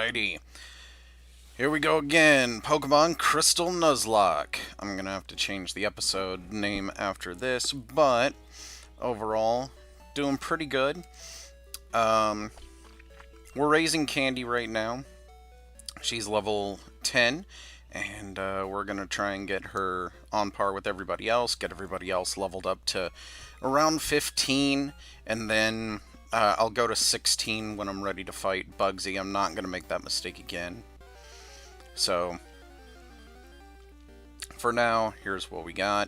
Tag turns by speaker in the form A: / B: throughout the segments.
A: Alrighty. Here we go again. Pokemon Crystal Nuzlock. I'm gonna have to change the episode name after this, but overall, doing pretty good. Um, we're raising Candy right now. She's level 10, and we're gonna try and get her on par with everybody else, get everybody else leveled up to around 15, and then I'll go to 16 when I'm ready to fight Bugsy. I'm not gonna make that mistake again. So, for now, here's what we got.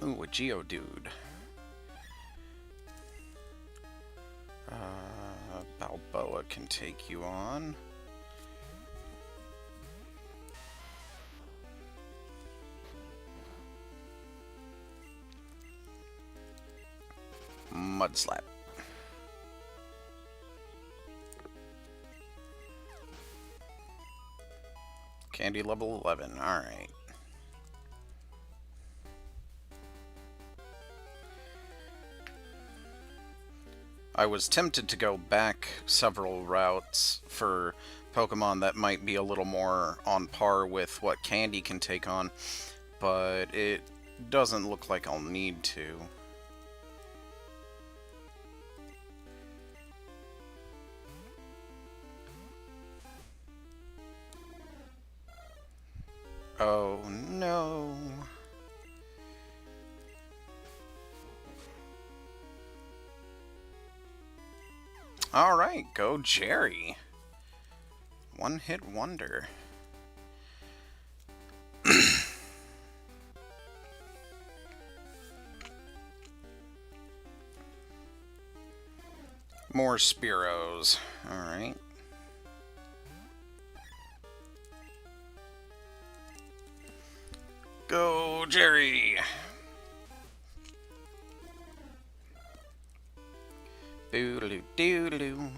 A: Ooh, a Geodude. Balboa can take you on. Mudslap. Candy level 11, alright. I was tempted to go back several routes for Pokemon that might be a little more on par with what Candy can take on, but it doesn't look like I'll need to. Oh no. Alright, go Jerry. One hit wonder. More Spearows. Alright. Go Jerry! Boodaloo doodaloo.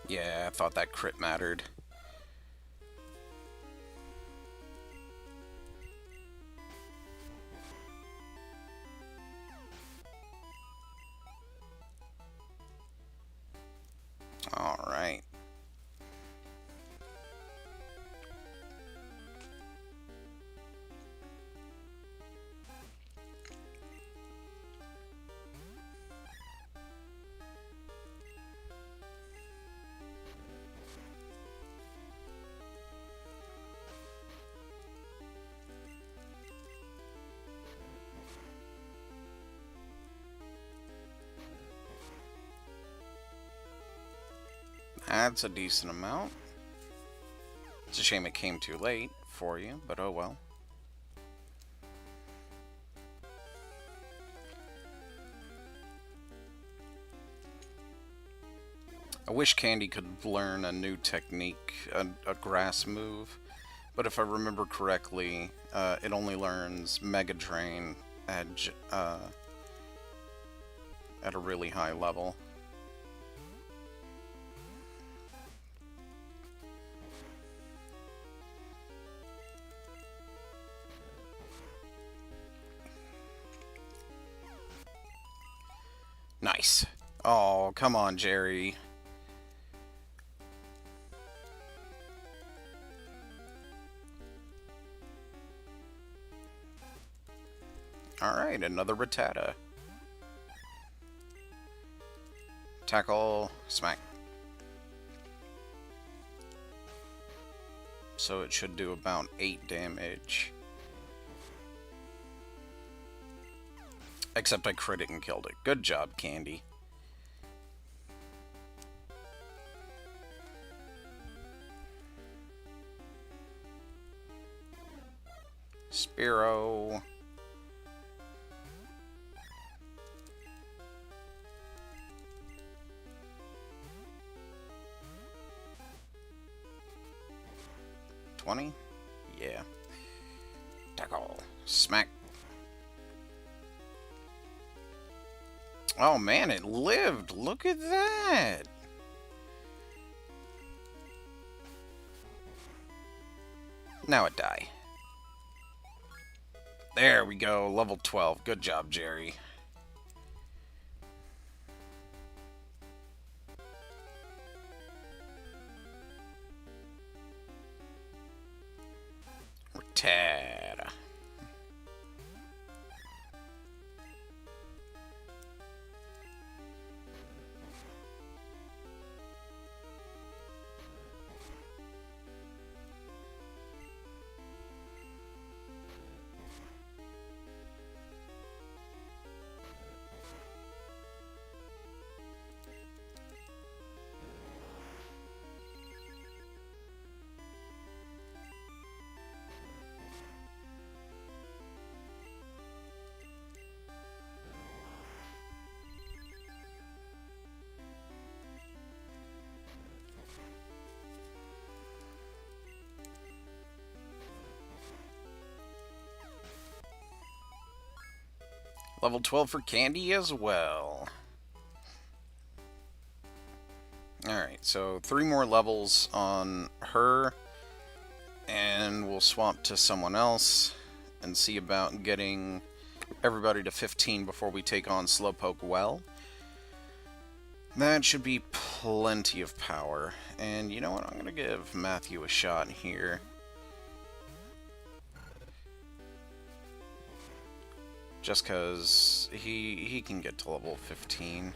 A: Yeah, I thought that crit mattered. Alright. That's a decent amount. It's a shame it came too late for you, but oh well. I wish Candy could learn a new technique, a grass move, but if I remember correctly, it only learns Mega Drain at a really high level. Nice. Oh, come on, Jerry. Alright, another Rattata. Tackle, smack. So it should do about 8 damage. Except I crit it and killed it. Good job, Candy. Spearow. $20? Yeah. Tackle. Smack. Oh man, it lived! Look at that! Now it die. There we go, level 12. Good job, Jerry. Rattata. Level 12 for Candy as well. Alright, so 3 more levels on her, and we'll swap to someone else and see about getting everybody to 15 before we take on Slowpoke well. That should be plenty of power. And you know what? I'm going to give Matthew a shot here. Just because he can get to level 15.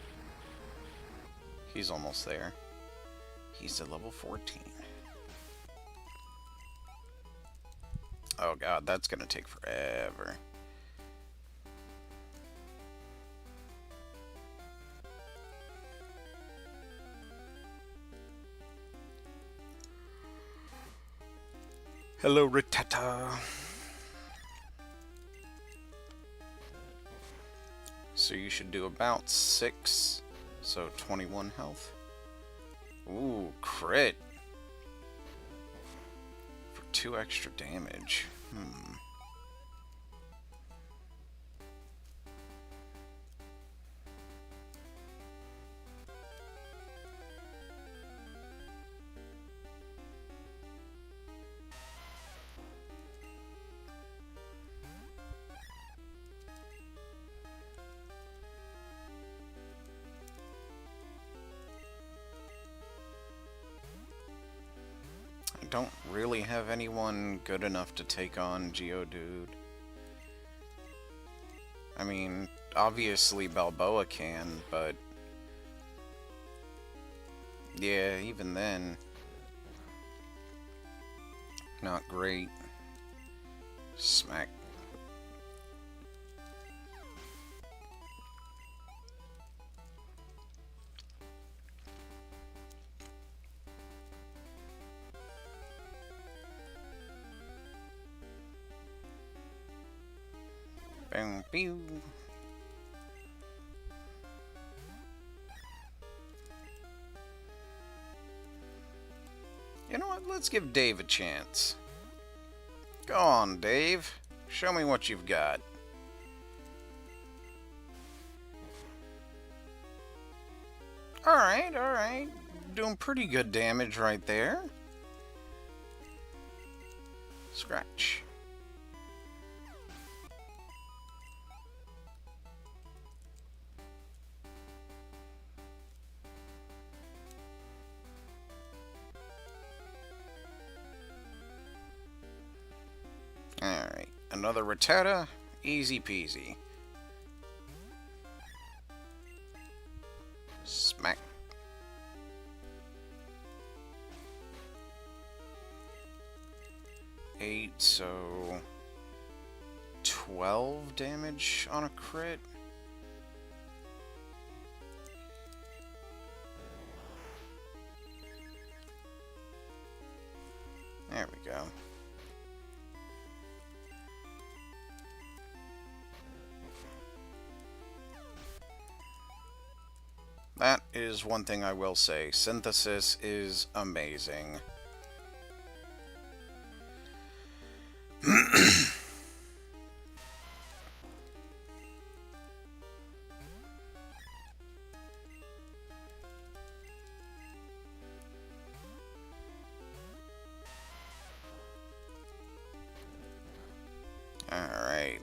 A: He's almost there. He's at level 14. Oh god, that's going to take forever. Hello, Rattata. So you should do about 6, so 21 health. Ooh, crit. For 2 extra damage. Don't really have anyone good enough to take on Geodude. I mean, obviously Balboa can, but yeah, even then, not great. Smack. Boom, boom. You know what? Let's give Dave a chance. Go on, Dave. Show me what you've got. Alright, alright. Doing pretty good damage right there. Scratch. Alright, another Rattata, easy peasy. Smack. Eight, so 12 damage on a crit. There we go. That is one thing I will say. Synthesis is amazing. Alright.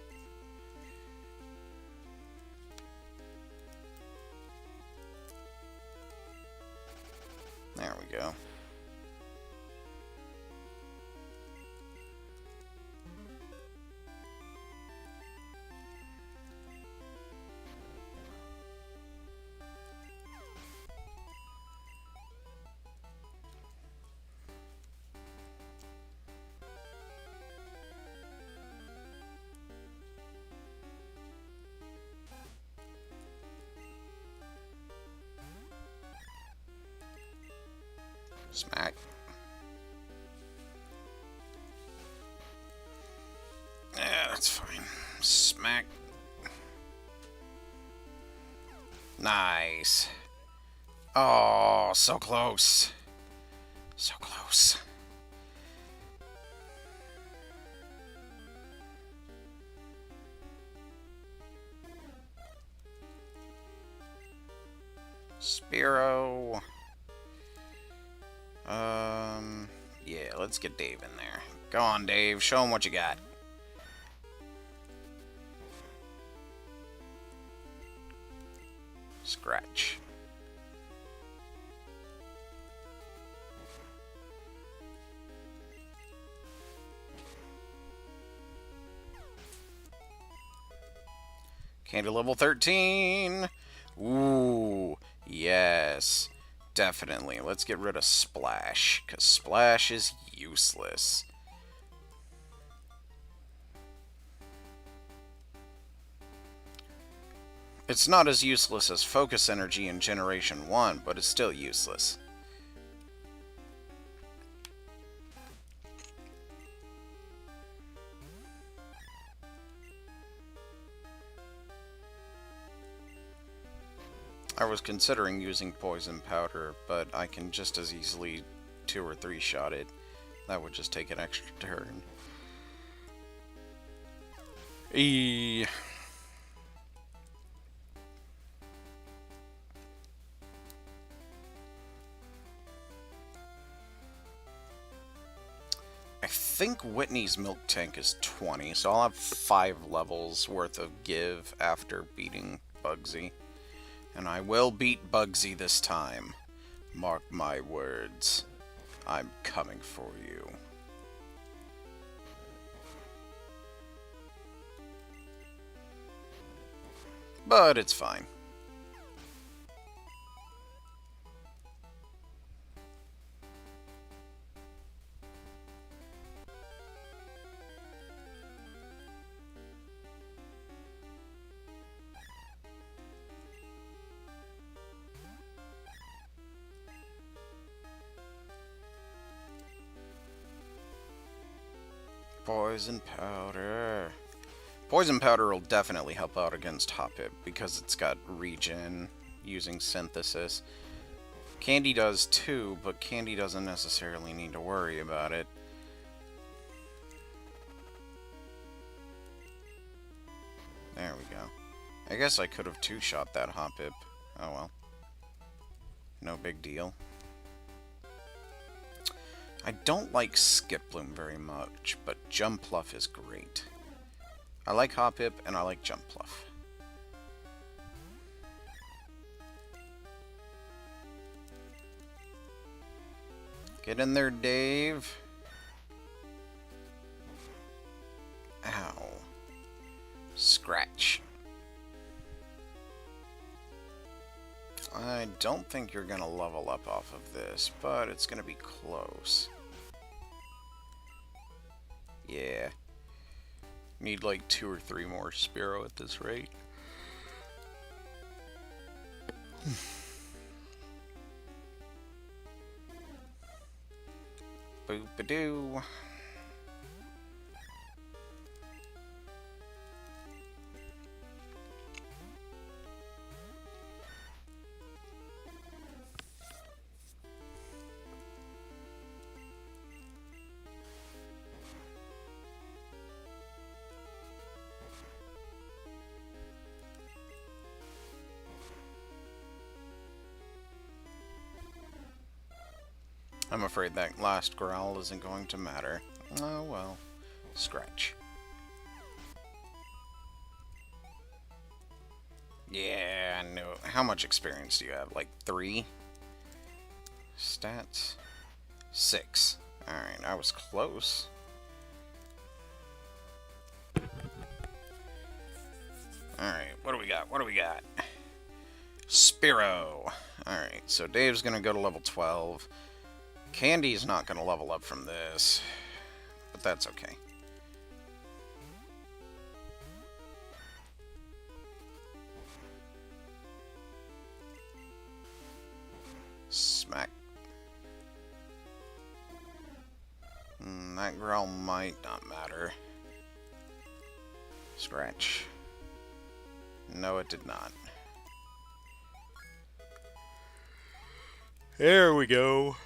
A: There we go. Smack. Yeah, that's fine. Smack. Nice. Oh, so close. So close. Spearow. Yeah, let's get Dave in there. Go on, Dave. Show him what you got. Scratch. Candy level 13. Ooh, yes. Definitely. Let's get rid of Splash, because Splash is useless. It's not as useless as Focus Energy in Generation 1, but it's still useless. I was considering using Poison Powder, but I can just as easily 2 or 3 shot it. That would just take an extra turn. I think Whitney's milk tank is 20, so I'll have 5 levels worth of give after beating Bugsy. And I will beat Bugsy this time. Mark my words. I'm coming for you. But it's fine. Poison Powder. Poison Powder will definitely help out against Hoppip because it's got regen using Synthesis. Candy does too, but Candy doesn't necessarily need to worry about it. There we go. I guess I could have 2-shot that Hoppip. Oh well. No big deal. I don't like Skiploom very much, but Jumpluff is great. I like Hoppip, and I like Jumpluff. Get in there, Dave. Ow. Scratch. I don't think you're gonna level up off of this, but it's gonna be close. Yeah. Need like 2 or 3 more Spearow at this rate. Boop-a-doo. I'm afraid that last growl isn't going to matter. Oh well. Scratch. Yeah, I know. How much experience do you have? Like 3? Stats? 6. Alright, I was close. Alright, what do we got? What do we got? Spearow. Alright, so Dave's gonna go to level 12. Candy's not gonna level up from this, but that's okay. Smack. Scratch. No, it did not. There we go.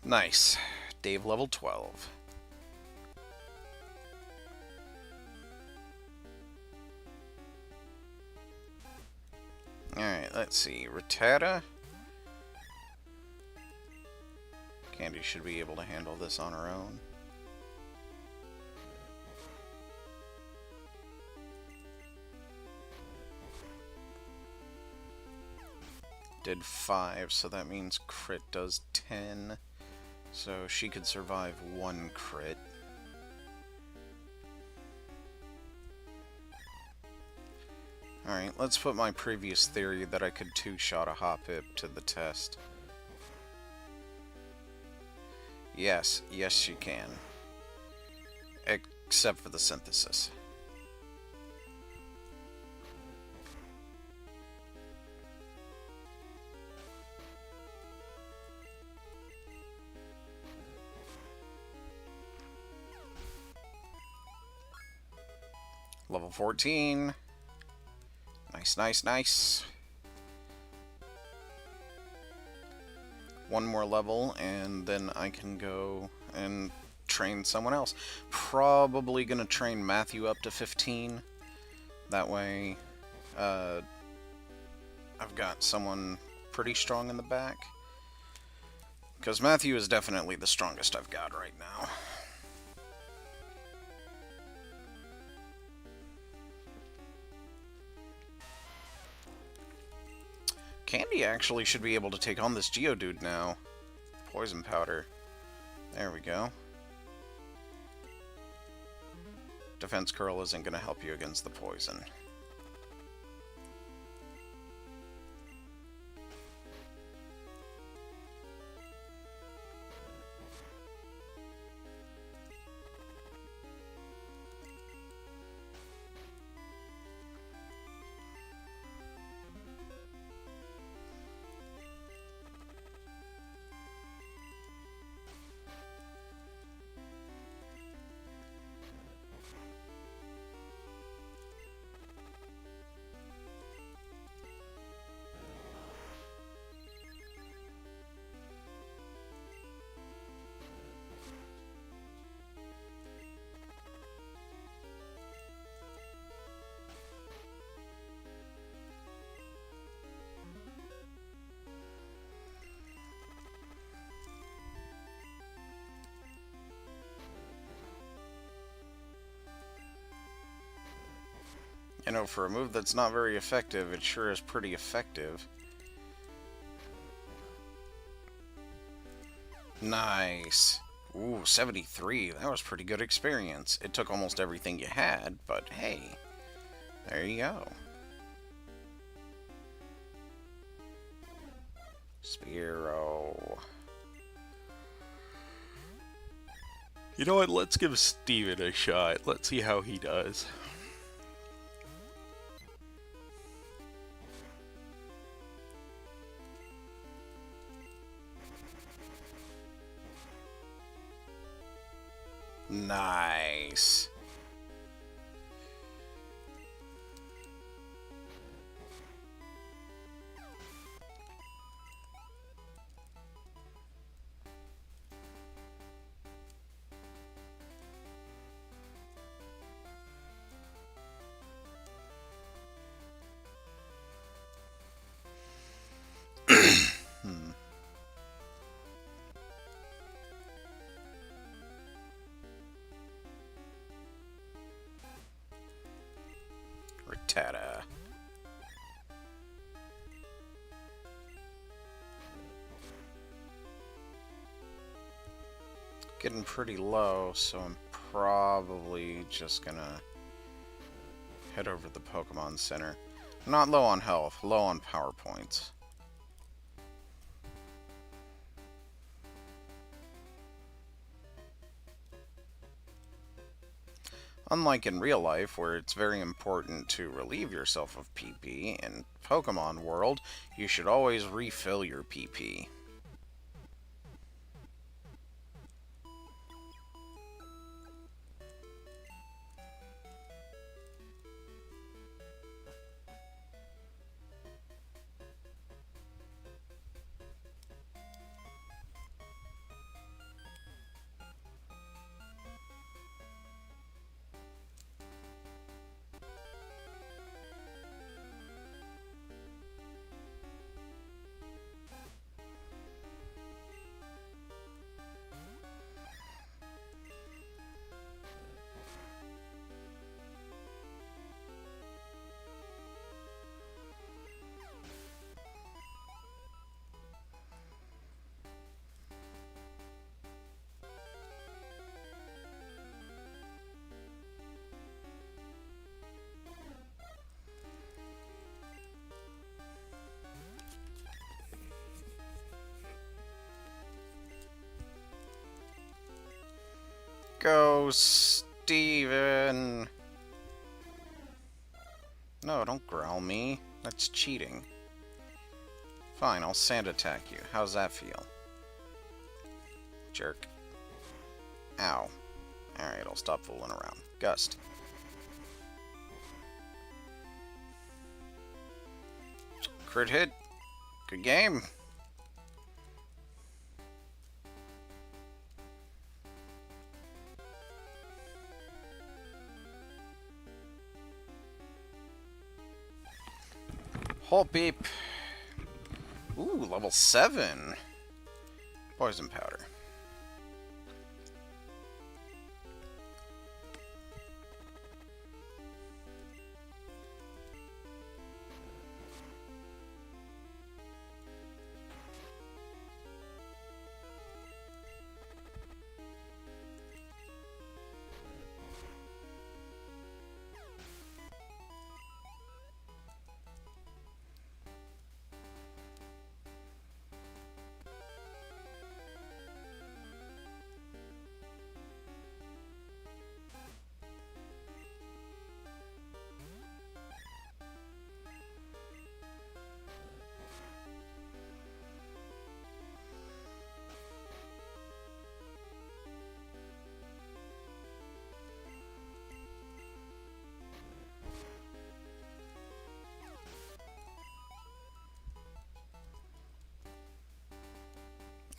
A: Nice. Dave level 12. Alright, let's see. Rattata. Candy should be able to handle this on her own. Did 5, so that means crit does 10. So she could survive 1 crit. Alright, let's put my previous theory that I could two-shot a Hoppip to the test. Yes, yes you can. Except for the synthesis. Level 14. Nice, nice, nice. One more level, and then I can go and train someone else. Probably gonna train Matthew up to 15. That way, I've got someone pretty strong in the back. Because Matthew is definitely the strongest I've got right now. Candy actually should be able to take on this Geodude now. Poison Powder. There we go. Defense Curl isn't going to help you against the poison. You know, for a move that's not very effective, it sure is pretty effective. Nice. Ooh, 73. That was pretty good experience. It took almost everything you had, but hey, there you go. Spearow. You know what? Let's give Steven a shot. Let's see how he does. Nice. Rattata. Getting pretty low, so I'm probably just gonna head over to the Pokemon Center. Not low on health, low on power points. Unlike in real life, where it's very important to relieve yourself of PP, in Pokemon World, you should always refill your PP. Go, Steven! No, don't growl me. That's cheating. Fine, I'll sand attack you. How's that feel? Jerk. Ow. Alright, I'll stop fooling around. Gust. Crit hit. Good game. Hole beep. Ooh, level 7. Poison powder.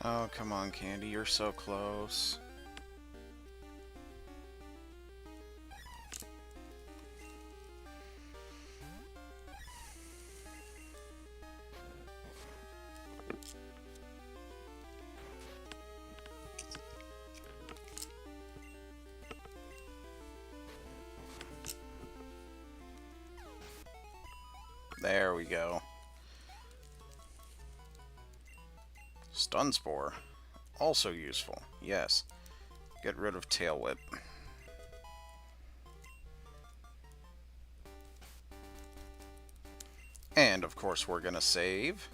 A: Oh, come on, Candy. You're so close. There we go. Stun Spore. Also useful. Yes. Get rid of Tail Whip. And, of course, we're gonna save.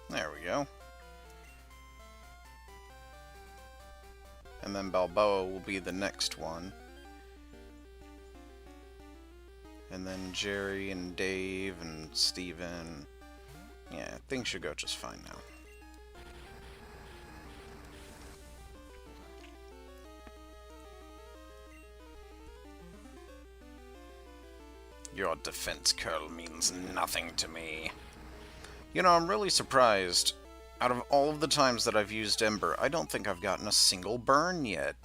A: There we go. And then Balboa will be the next one. And then Jerry and Dave and Steven. Yeah, things should go just fine now. Your defense curl means nothing to me. You know, I'm really surprised. Out of all of the times that I've used Ember, I don't think I've gotten a single burn yet.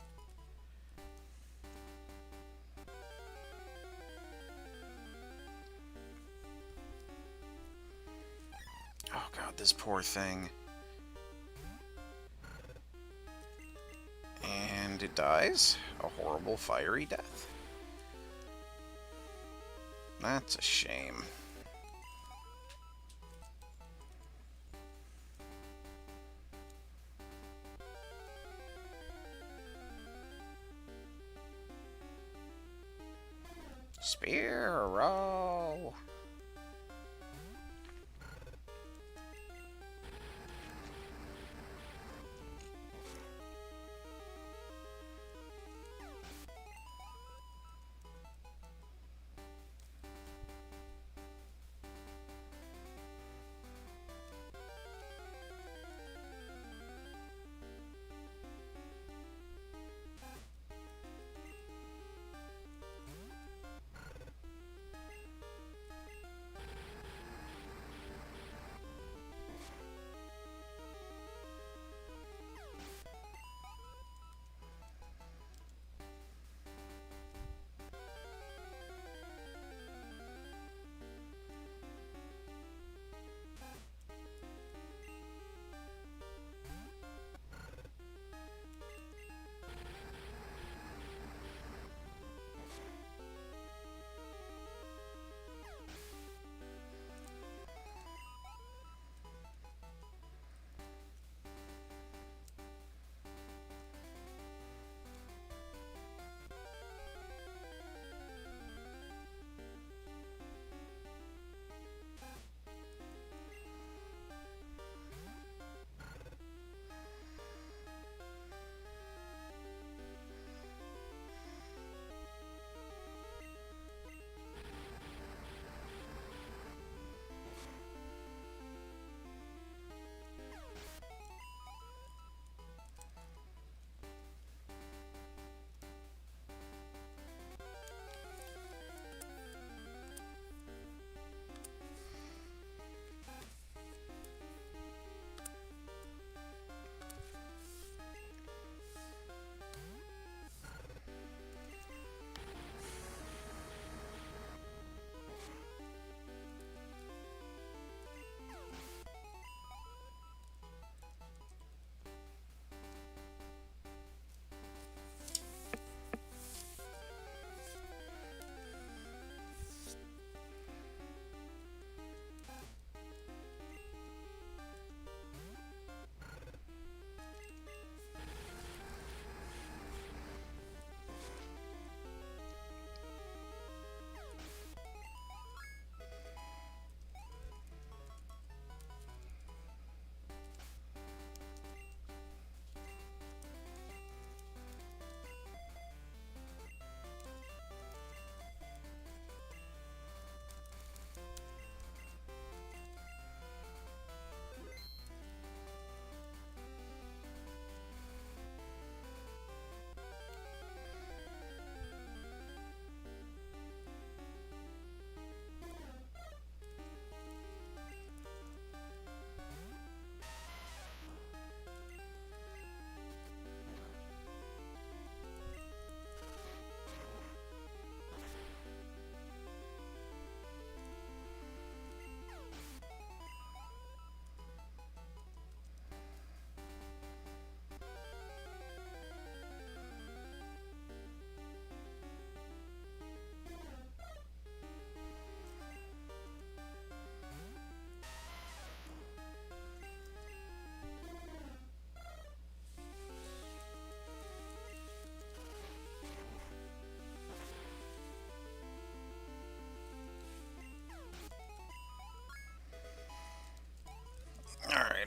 A: Oh god, this poor thing. And it dies. A horrible fiery death. That's a shame. Spear roll.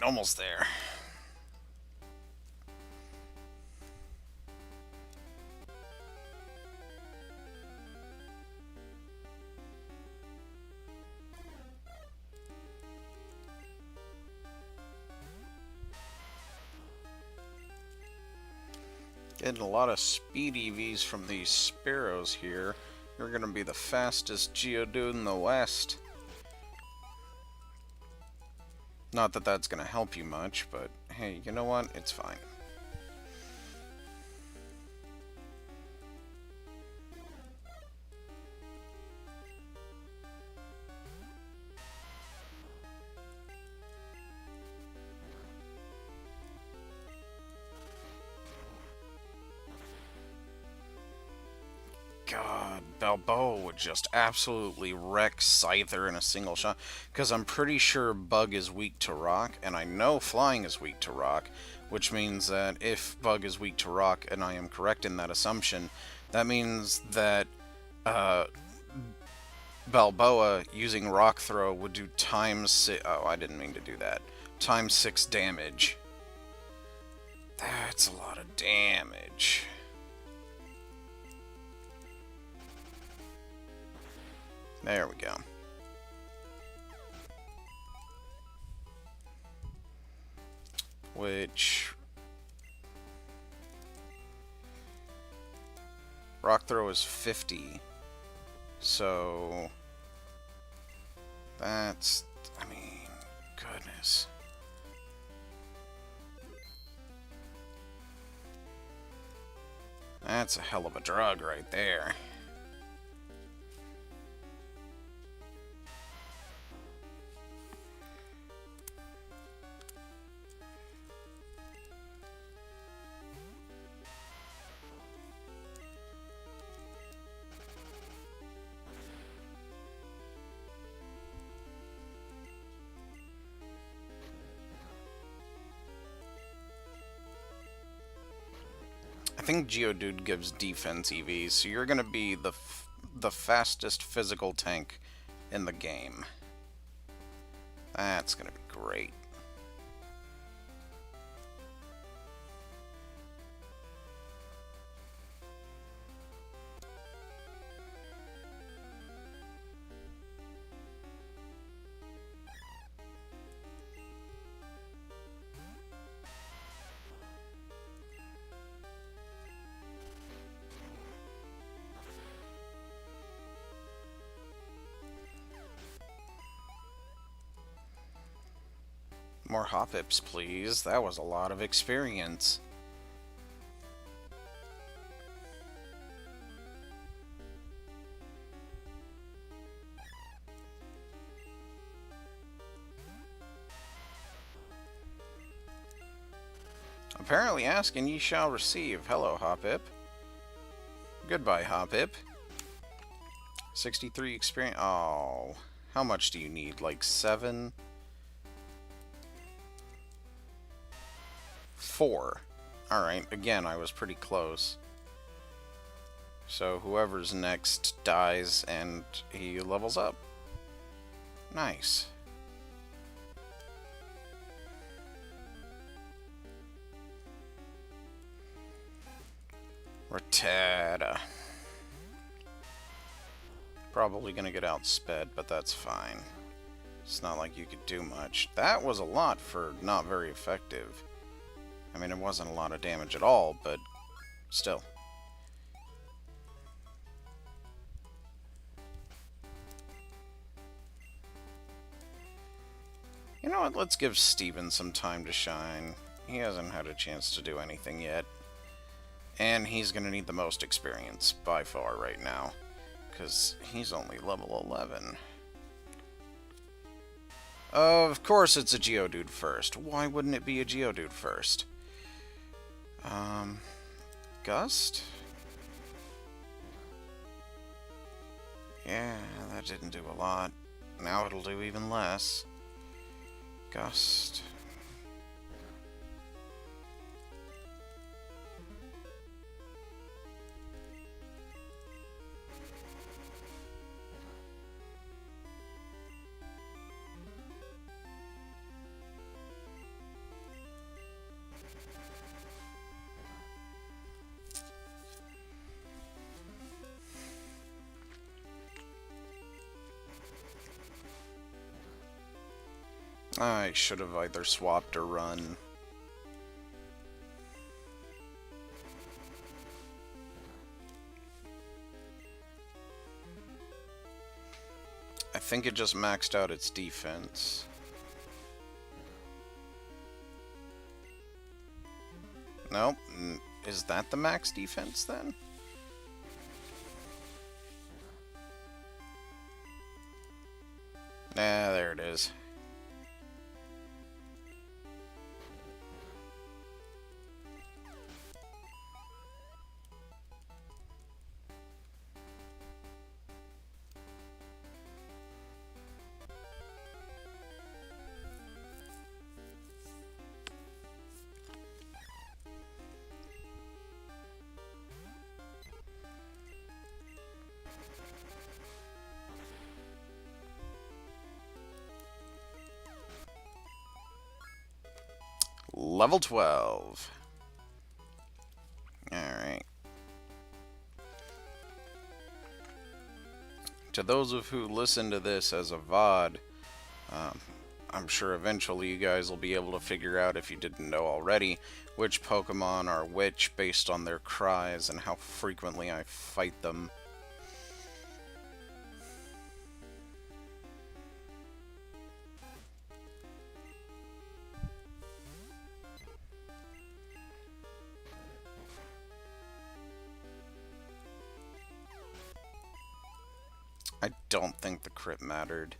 A: Alright, almost there. Getting a lot of speed EVs from these Sparrows here. You're going to be the fastest Geodude in the West. Not that that's going to help you much, but hey, you know what? It's fine. God, Balboa would just absolutely wreck Scyther in a single shot. Because I'm pretty sure Bug is weak to Rock, and I know Flying is weak to Rock, which means that if Bug is weak to Rock, and I am correct in that assumption, that means that Balboa using Rock Throw would do ×6... Oh, I didn't mean to do that. ×6 damage. That's a lot of damage. There we go. Which... Rock Throw is 50. So... That's... I mean... Goodness. That's a hell of a drug right there. I think Geodude gives defense EVs, so you're going to be the fastest physical tank in the game. That's going to be great. More Hoppips, please. That was a lot of experience. Apparently asking ye shall receive. Hello, Hoppip. Goodbye, Hoppip. 63 experience. Oh, how much do you need? Like 7? 4. Alright, again, I was pretty close. So whoever's next dies and he levels up. Nice. Rattata. Probably gonna get outsped, but that's fine. It's not like you could do much. That was a lot for not very effective. I mean, it wasn't a lot of damage at all, but still. You know what? Let's give Steven some time to shine. He hasn't had a chance to do anything yet. And he's going to need the most experience by far right now, because he's only level 11. Of course it's a Geodude first. Why wouldn't it be a Geodude first? Gust? Yeah, that didn't do a lot. Now it'll do even less. Gust. I should have either swapped or run. I think it just maxed out its defense. Nope. Is that the max defense then? Nah, there it is. Level 12. Alright. To those of who listen to this as a VOD, I'm sure eventually you guys will be able to figure out, if you didn't know already, which Pokemon are which based on their cries and how frequently I fight them. I don't think the crit mattered.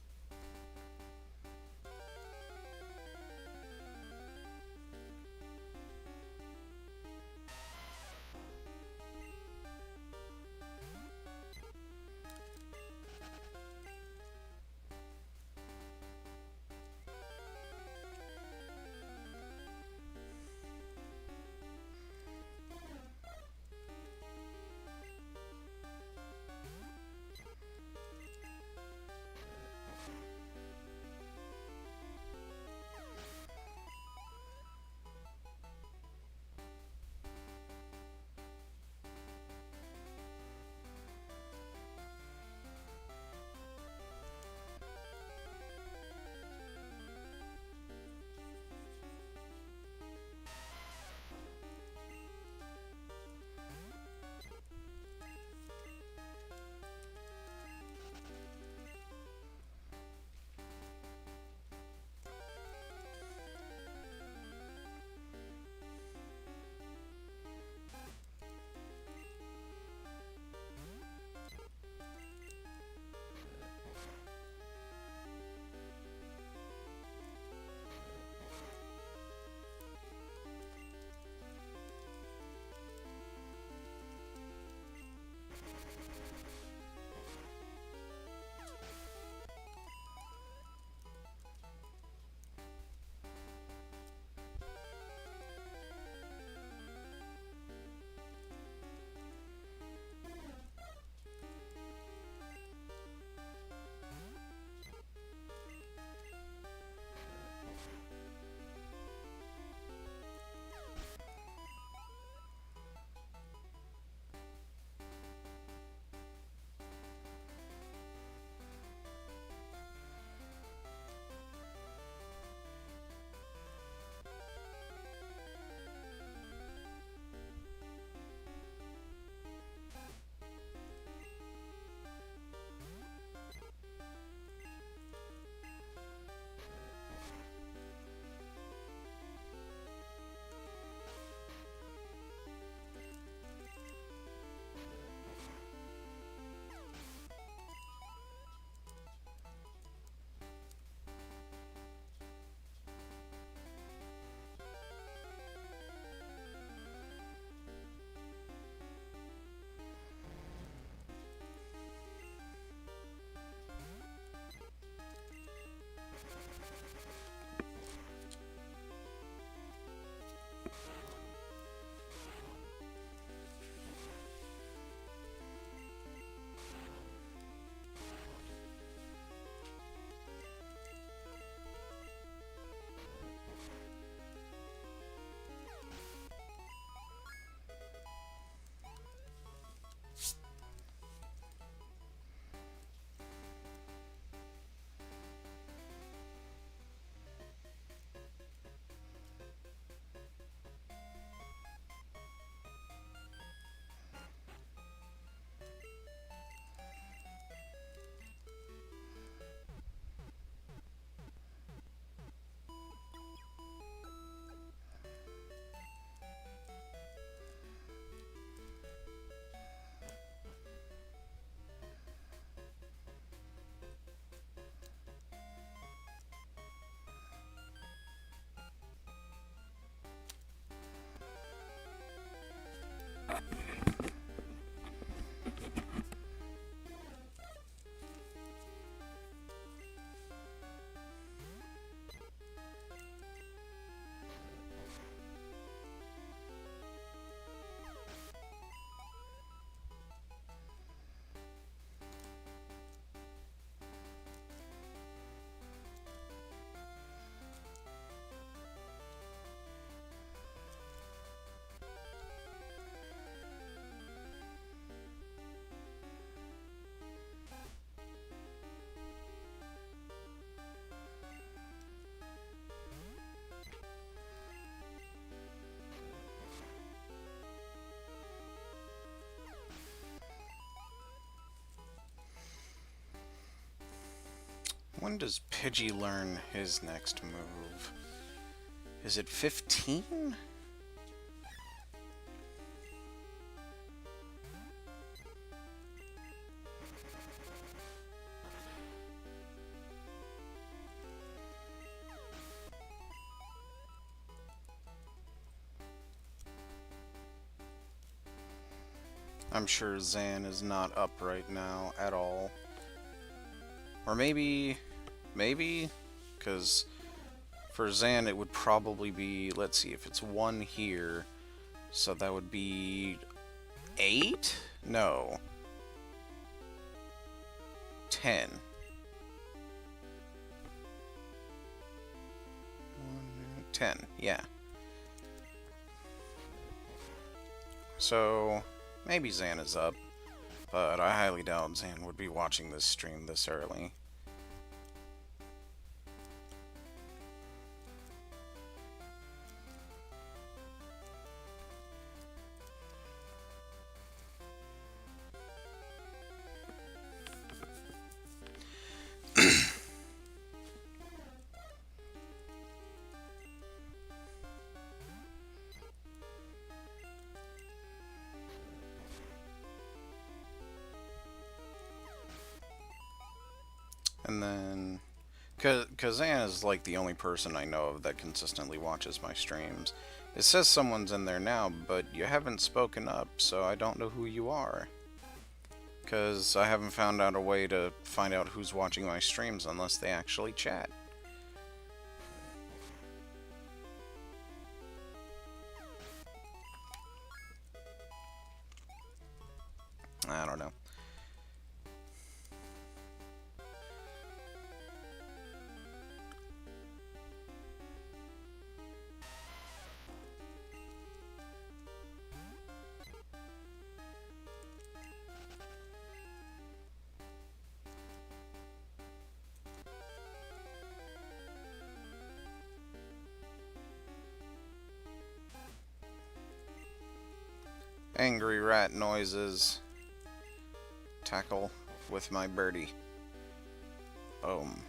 A: When does Pidgey learn his next move? Is it 15? I'm sure Zan is not up right now at all. Or maybe, because for Zan it would probably be, let's see, if it's 1 here, so that would be 8? No. 10. 10, yeah. So, maybe Zan is up, but I highly doubt Zan would be watching this stream this early. And then, because Zan is like the only person I know of that consistently watches my streams. It says someone's in there now, but you haven't spoken up, so I don't know who you are. Because I haven't found out a way to find out who's watching my streams unless they actually chat. I don't know. Angry rat noises. Tackle with my birdie. Boom.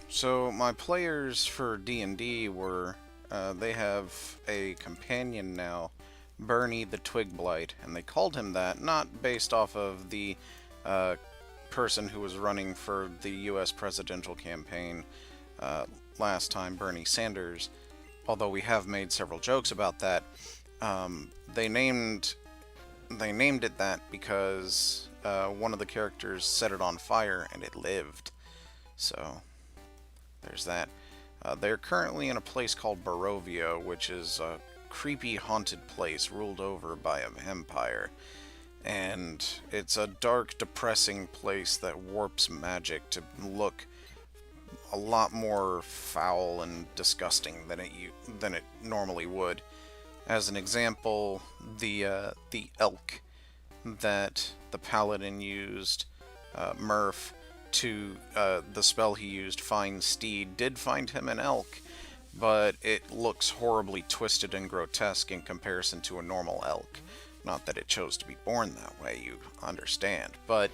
A: So my players for D&D were, they have a companion now, Bernie the Twig Blight, and they called him that not based off of the person who was running for the U.S. presidential campaign last time, Bernie Sanders, although we have made several jokes about that. They named it that because one of the characters set it on fire and it lived. So there's that. They're currently in a place called Barovia, which is a creepy haunted place ruled over by a vampire. And it's a dark, depressing place that warps magic to look a lot more foul and disgusting than it normally would. As an example, the elk that the paladin used, Murph, to the spell he used, Find Steed, did find him an elk, but it looks horribly twisted and grotesque in comparison to a normal elk. Not that it chose to be born that way, you understand, but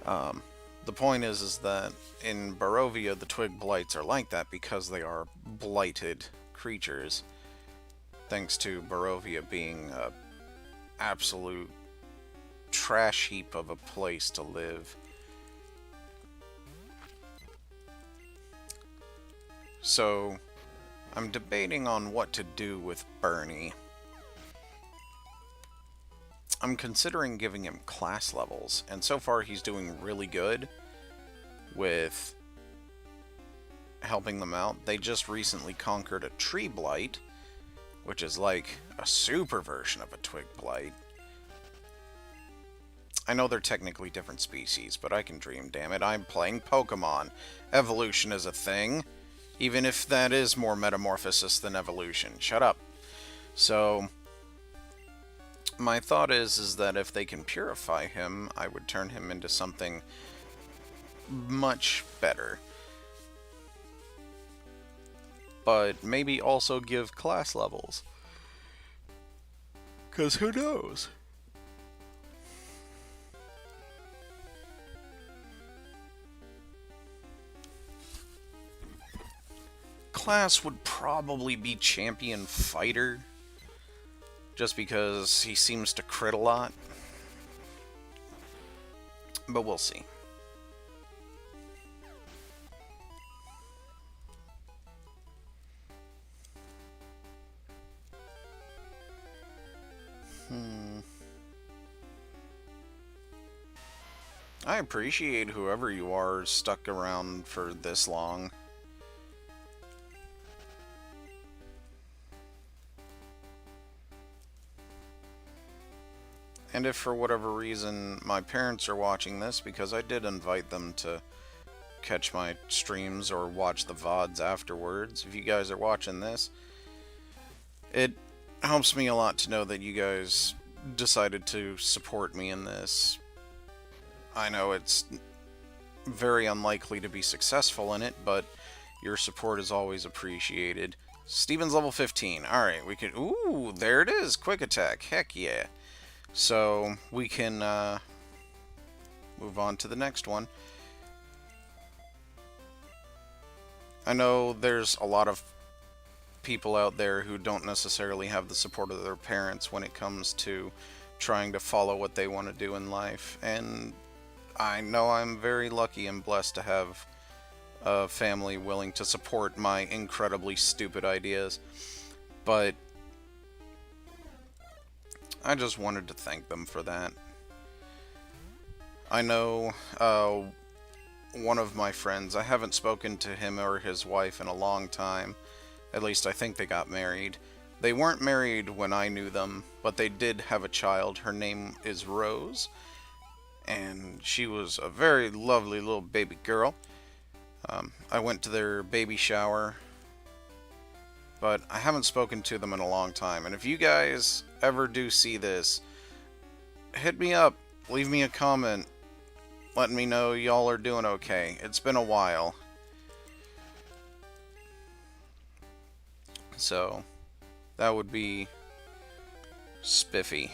A: the point is that in Barovia, the Twig Blights are like that because they are blighted creatures, thanks to Barovia being a absolute trash heap of a place to live. So, I'm debating on what to do with Bernie. I'm considering giving him class levels, and so far he's doing really good with helping them out. They just recently conquered a Tree Blight, which is like a super version of a Twig Blight. I know they're technically different species, but I can dream, damn it. I'm playing Pokémon. Evolution is a thing, even if that is more metamorphosis than evolution. Shut up. So, my thought is that if they can purify him, I would turn him into something much better. but maybe also give class levels. Because who knows? Class would probably be Champion Fighter, just because he seems to crit a lot. But we'll see. I appreciate whoever you are stuck around for this long. And if for whatever reason my parents are watching this, because I did invite them to catch my streams or watch the VODs afterwards, if you guys are watching this, it helps me a lot to know that you guys decided to support me in this. I know it's very unlikely to be successful in it, but your support is always appreciated. Steven's level 15. Alright, we can... Ooh, there it is! Quick attack. Heck yeah. So, we can move on to the next one. I know there's a lot of people out there who don't necessarily have the support of their parents when it comes to trying to follow what they want to do in life, and I know I'm very lucky and blessed to have a family willing to support my incredibly stupid ideas, but I just wanted to thank them for that. I know one of my friends, I haven't spoken to him or his wife in a long time, at least I think they got married. They weren't married when I knew them, but they did have a child. Her name is Rose, and she was a very lovely little baby girl. I went to their baby shower, but I haven't spoken to them in a long time. And if you guys ever do see this, hit me up, leave me a comment, letting me know y'all are doing okay. It's been a while. So, that would be spiffy.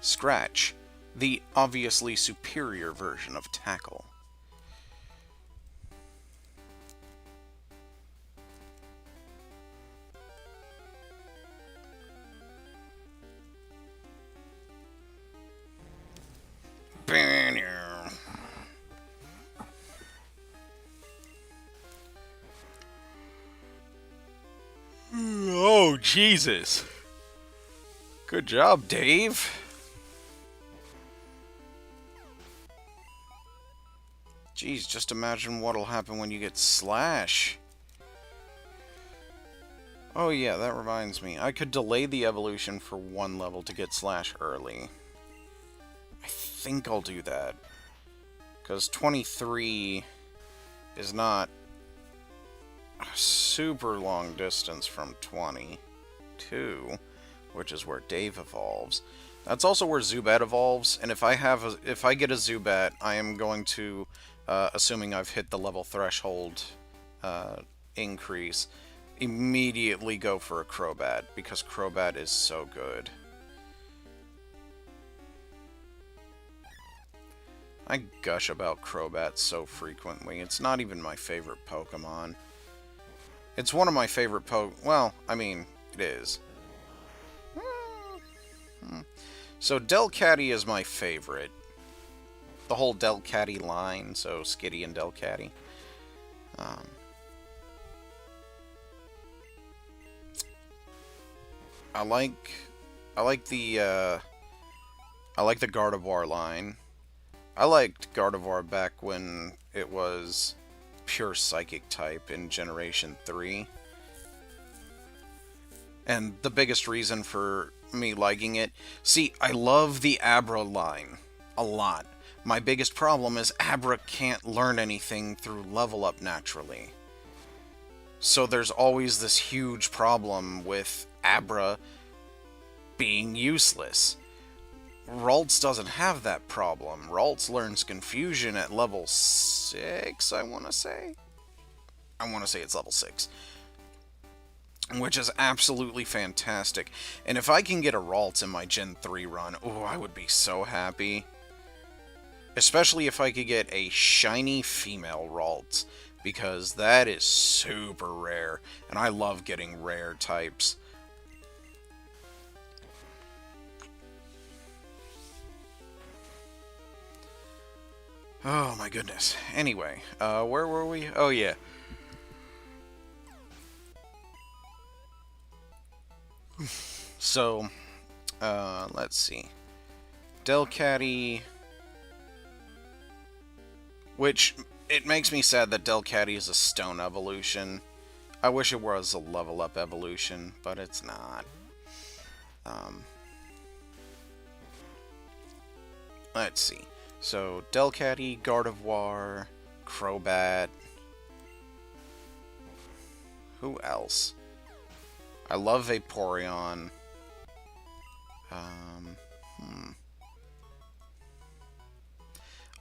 A: Scratch, the obviously superior version of Tackle. Oh, Jesus. Good job, Dave. Jeez, just imagine what'll happen when you get Slash. Oh yeah, that reminds me. I could delay the evolution for one level to get Slash early. I think I'll do that. Because 23 is not a super long distance from 22, which is where Dave evolves. That's also where Zubat evolves, and if I get a Zubat, I am going to, assuming I've hit the level threshold increase, immediately go for a Crobat, because Crobat is so good. I gush about Crobat so frequently. It's not even my favorite Pokemon. It's one of my favorite well, I mean, it is. So Delcatty is my favorite. The whole Delcatty line, so Skitty and Delcatty. I like the Gardevoir line. I liked Gardevoir back when it was pure Psychic type in Generation 3. And the biggest reason for me liking it... See, I love the Abra line a lot. My biggest problem is Abra can't learn anything through level up naturally. So there's always this huge problem with Abra being useless. Ralts doesn't have that problem. Ralts learns Confusion at level 6, I want to say. I want to say it's level 6. Which is absolutely fantastic. And if I can get a Ralts in my Gen 3 run, oh, I would be so happy. Especially if I could get a shiny female Ralts, because that is super rare, and I love getting rare types. Oh my goodness. Anyway, where were we? Oh yeah. So, let's see. Delcatty, which, it makes me sad that Delcatty is a stone evolution. I wish it was a level up evolution, but it's not. Let's see. So, Delcatty, Gardevoir, Crobat. Who else? I love Vaporeon.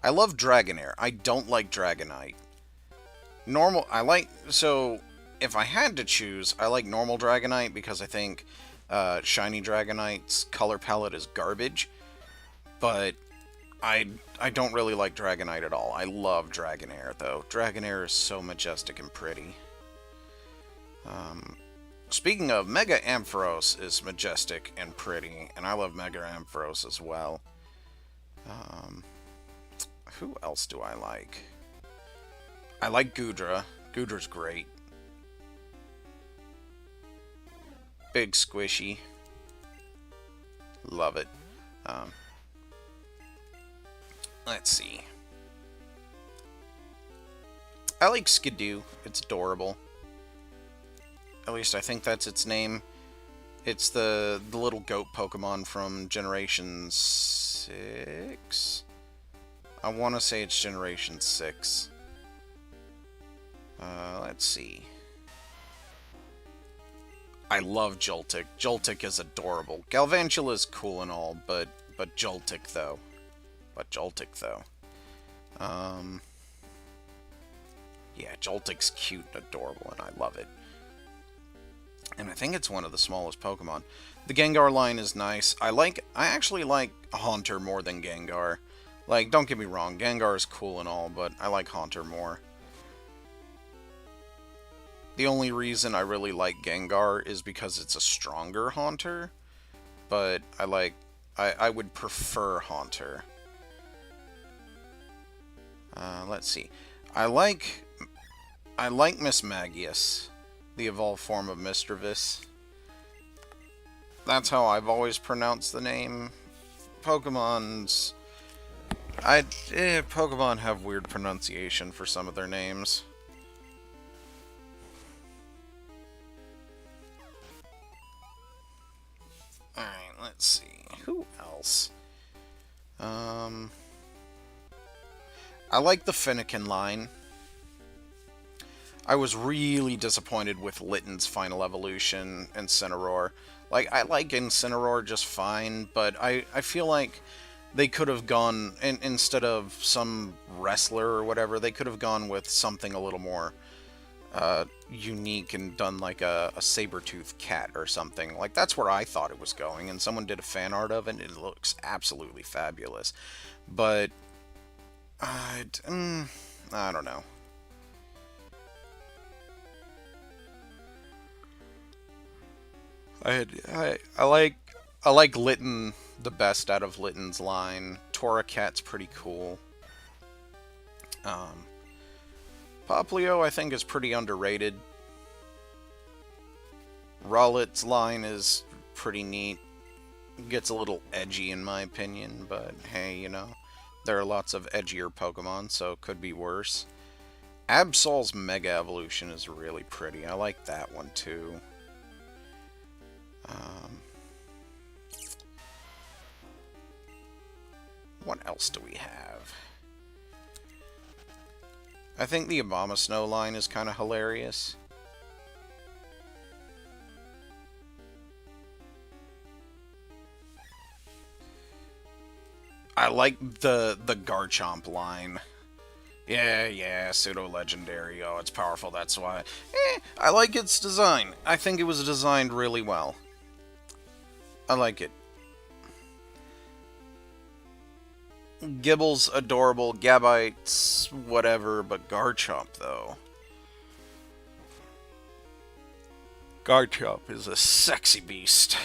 A: I love Dragonair. I don't like Dragonite. So, if I had to choose, I like normal Dragonite because I think Shiny Dragonite's color palette is garbage. But I don't really like Dragonite at all. I love Dragonair, though. Dragonair is so majestic and pretty. Speaking of, Mega Ampharos is majestic and pretty, and I love Mega Ampharos as well. Who else do I like? I like Goodra. Goodra's great. Big squishy. Love it. Let's see. I like Skidoo. It's adorable. At least I think that's its name. It's the little goat Pokemon from Generation 6? I want to say it's Generation 6. Let's see. I love Joltik. Joltik is adorable. Galvantula is cool and all, but Joltik though. Yeah, Joltik's cute and adorable, and I love it. And I think it's one of the smallest Pokemon. The Gengar line is nice. I actually like Haunter more than Gengar. Like, don't get me wrong, Gengar is cool and all, but I like Haunter more. The only reason I really like Gengar is because it's a stronger Haunter, but I would prefer Haunter. Let's see. I like Mismagius, the evolved form of Misdreavus. That's how I've always pronounced the name. Pokemon have weird pronunciation for some of their names. Alright, let's see. Who else? I like the Fennekin line. I was really disappointed with Litten's final evolution, Incineroar. Like, I like Incineroar just fine, but I feel like they could have gone, instead of some wrestler or whatever, they could have gone with something a little more unique and done like a saber-toothed cat or something. Like, that's where I thought it was going, and someone did a fan art of it, and it looks absolutely fabulous. But, I don't know. I like Litten the best out of Litten's line. Torracat's pretty cool. Poplio I think is pretty underrated. Rowlet's line is pretty neat. Gets a little edgy in my opinion, but hey, you know, there are lots of edgier Pokemon, so it could be worse. Absol's Mega Evolution is really pretty. I like that one too. What else do we have? I think the Abomasnow line is kind of hilarious. I like the Garchomp line. Yeah, pseudo-legendary. Oh, it's powerful, that's why. I like its design. I think it was designed really well. I like it. Gibble's adorable, Gabite's whatever, but Garchomp, though. Garchomp is a sexy beast.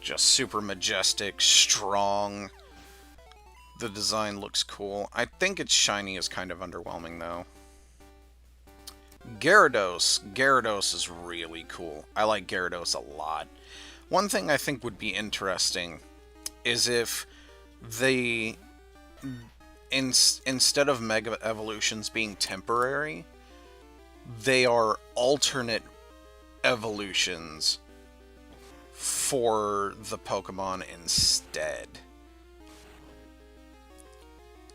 A: Just super majestic, strong. The design looks cool. I think its shiny is kind of underwhelming, though. Gyarados. Gyarados is really cool. I like Gyarados a lot. One thing I think would be interesting is if they, instead of Mega Evolutions being temporary, they are alternate evolutions for the Pokemon instead.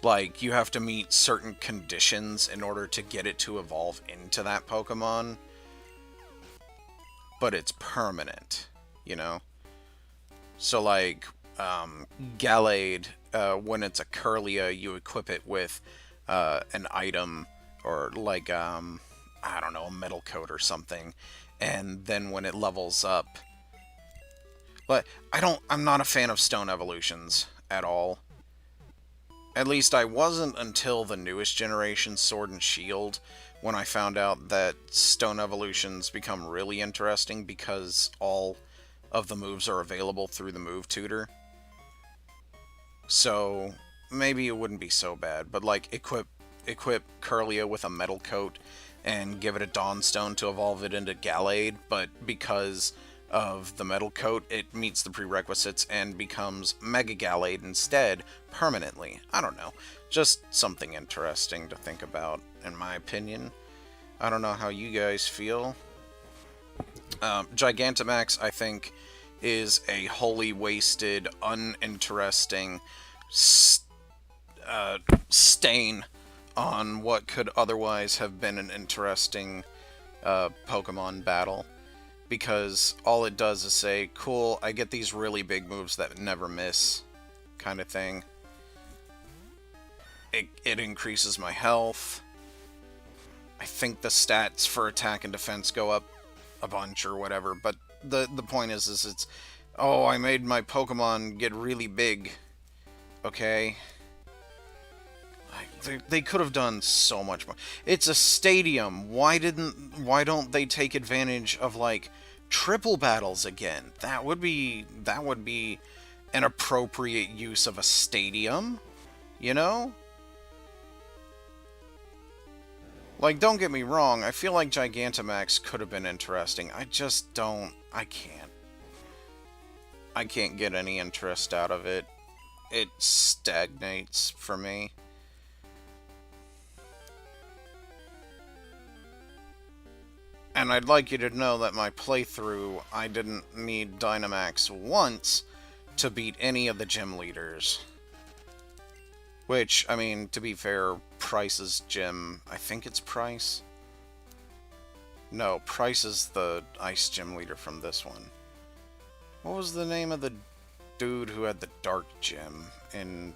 A: Like, you have to meet certain conditions in order to get it to evolve into that Pokemon. But it's permanent, you know? So, like, Gallade, when it's a Kirlia, you equip it with an item, or like, I don't know, a metal coat or something. And then when it levels up... But I'm not a fan of stone evolutions at all. At least I wasn't until the newest generation, Sword and Shield, when I found out that stone evolutions become really interesting because all of the moves are available through the move tutor. So maybe it wouldn't be so bad, but like equip Kirlia with a metal coat and give it a Dawnstone to evolve it into Gallade, but because of the metal coat, it meets the prerequisites and becomes Mega Gallade instead, permanently. I don't know. Just something interesting to think about, in my opinion. I don't know how you guys feel. Gigantamax, I think, is a wholly wasted, uninteresting stain on what could otherwise have been an interesting Pokemon battle. Because all it does is say, cool, I get these really big moves that never miss, kind of thing. It increases my health. I think the stats for attack and defense go up a bunch or whatever, but the point is it's, oh, I made my Pokemon get really big. Okay? They could have done so much more. It's a stadium. Why don't they take advantage of, like, triple battles again? That would be an appropriate use of a stadium, you know? Like, don't get me wrong, I feel like Gigantamax could have been interesting. I just don't... I can't get any interest out of it. It stagnates for me. And I'd like you to know that my playthrough, I didn't need Dynamax once to beat any of the gym leaders. Which, I mean, to be fair, Price's gym... I think it's Price? No, Price is the Ice Gym leader from this one. What was the name of the dude who had the Dark Gym in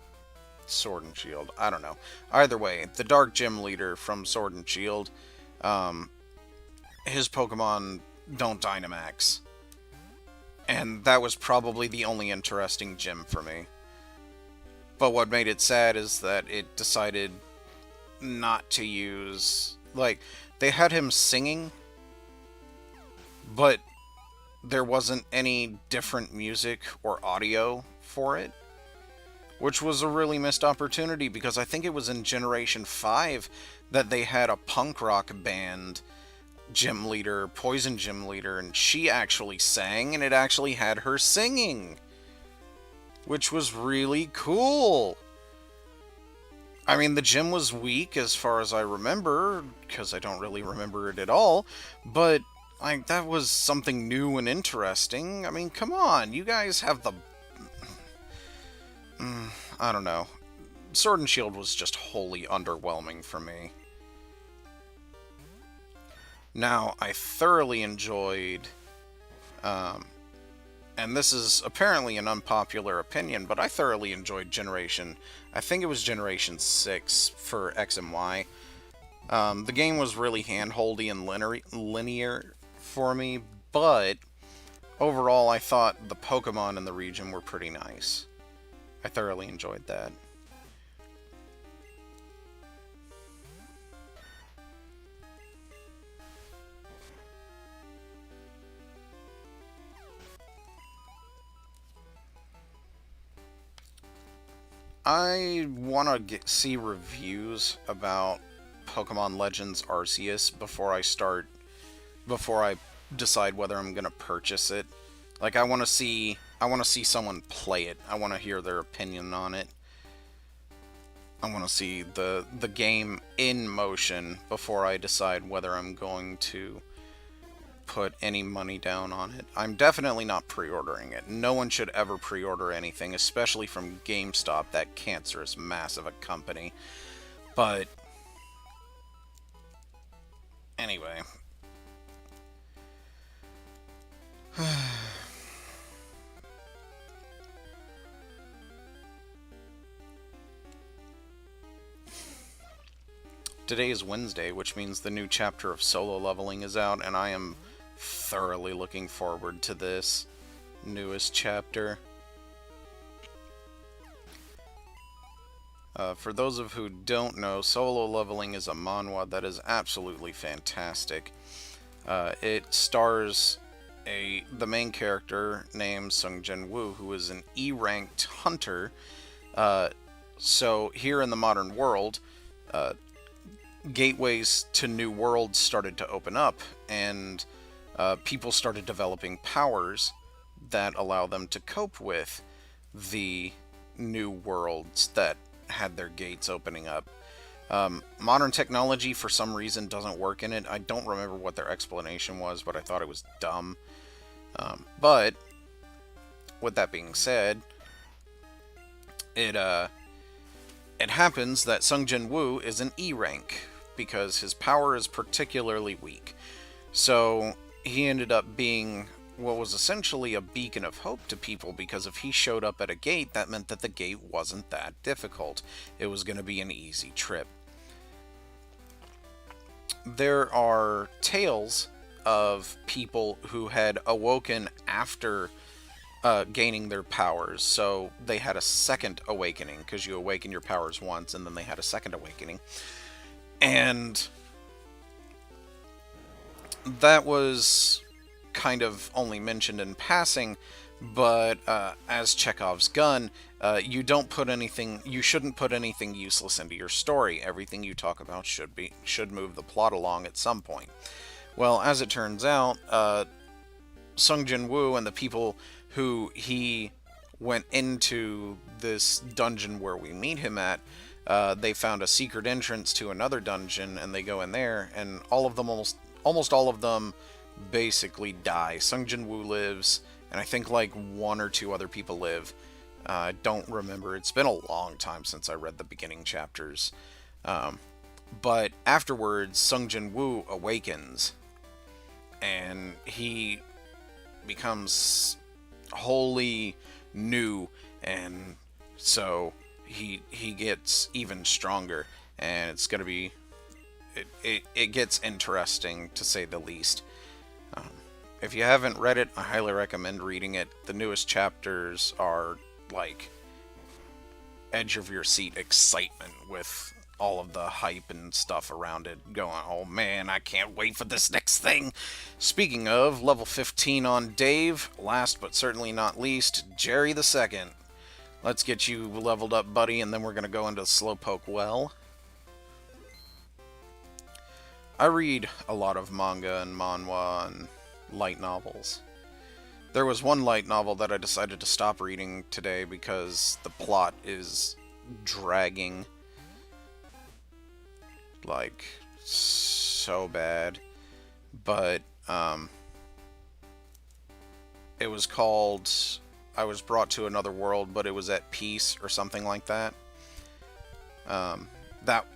A: Sword and Shield? I don't know. Either way, the Dark Gym leader from Sword and Shield... his Pokemon don't Dynamax. And that was probably the only interesting gym for me. But what made it sad is that it decided not to use... Like, they had him singing, but there wasn't any different music or audio for it. Which was a really missed opportunity, because I think it was in Generation 5 that they had a punk rock band gym leader, Poison Gym leader, and she actually sang, and it actually had her singing, which was really cool. I mean, the gym was weak as far as I remember, because I don't really remember it at all, but like, that was something new and interesting. I mean, come on, you guys have the... I don't know. Sword and Shield was just wholly underwhelming for me. Now, I thoroughly enjoyed and this is apparently an unpopular opinion, but I thoroughly enjoyed I think it was Generation 6 for X and Y. The game was really handholdy and linear for me, but overall I thought the Pokemon in the region were pretty nice. I thoroughly enjoyed that. I want to see reviews about Pokemon Legends Arceus before I decide whether I'm gonna purchase it. Like I want to see someone play it. I want to hear their opinion on it. I want to see the game in motion before I decide whether I'm going to put any money down on it. I'm definitely not pre-ordering it. No one should ever pre-order anything, especially from GameStop, that cancerous mass of a company. But anyway, today is Wednesday, which means the new chapter of Solo Leveling is out, and I am thoroughly looking forward to this newest chapter. For those of who don't know, Solo Leveling is a manhwa that is absolutely fantastic. It stars the main character named Sungjin Woo, who is an E-ranked hunter. So here in the modern world, gateways to new worlds started to open up, and people started developing powers that allow them to cope with the new worlds that had their gates opening up. Modern technology, for some reason, doesn't work in it. I don't remember what their explanation was, but I thought it was dumb. But, with that being said, it happens that Sungjin Woo is an E rank, because his power is particularly weak. So, he ended up being what was essentially a beacon of hope to people, because if he showed up at a gate, that meant that the gate wasn't that difficult. It was going to be an easy trip. There are tales of people who had awoken after gaining their powers, so they had a second awakening, because you awaken your powers once, and then they had a second awakening. And that was kind of only mentioned in passing, but as Chekhov's gun, you shouldn't put anything useless into your story. Everything you talk about should move the plot along at some point. Well, as it turns out, Sungjin Woo and the people who he went into this dungeon where we meet him at, they found a secret entrance to another dungeon, and they go in there, and almost all of them basically die. Sungjin Woo lives, and I think like one or two other people live. I don't remember. It's been a long time since I read the beginning chapters. But afterwards, Sungjin Woo awakens, and he becomes wholly new, and so he gets even stronger, and it's gonna be it gets interesting, to say the least. If you haven't read it, I highly recommend reading it. The newest chapters are like edge of your seat excitement with all of the hype and stuff around it, going, oh man, I can't wait for this next thing. Speaking of, level 15 on Dave, last but certainly not least, Jerry the Second. Let's get you leveled up, buddy, and then we're going to go into Slowpoke Well. I read a lot of manga and manhwa and light novels. There was one light novel that I decided to stop reading today because the plot is dragging. Like, so bad. But, it was called I Was Brought to Another World, but It Was at Peace, or something like that.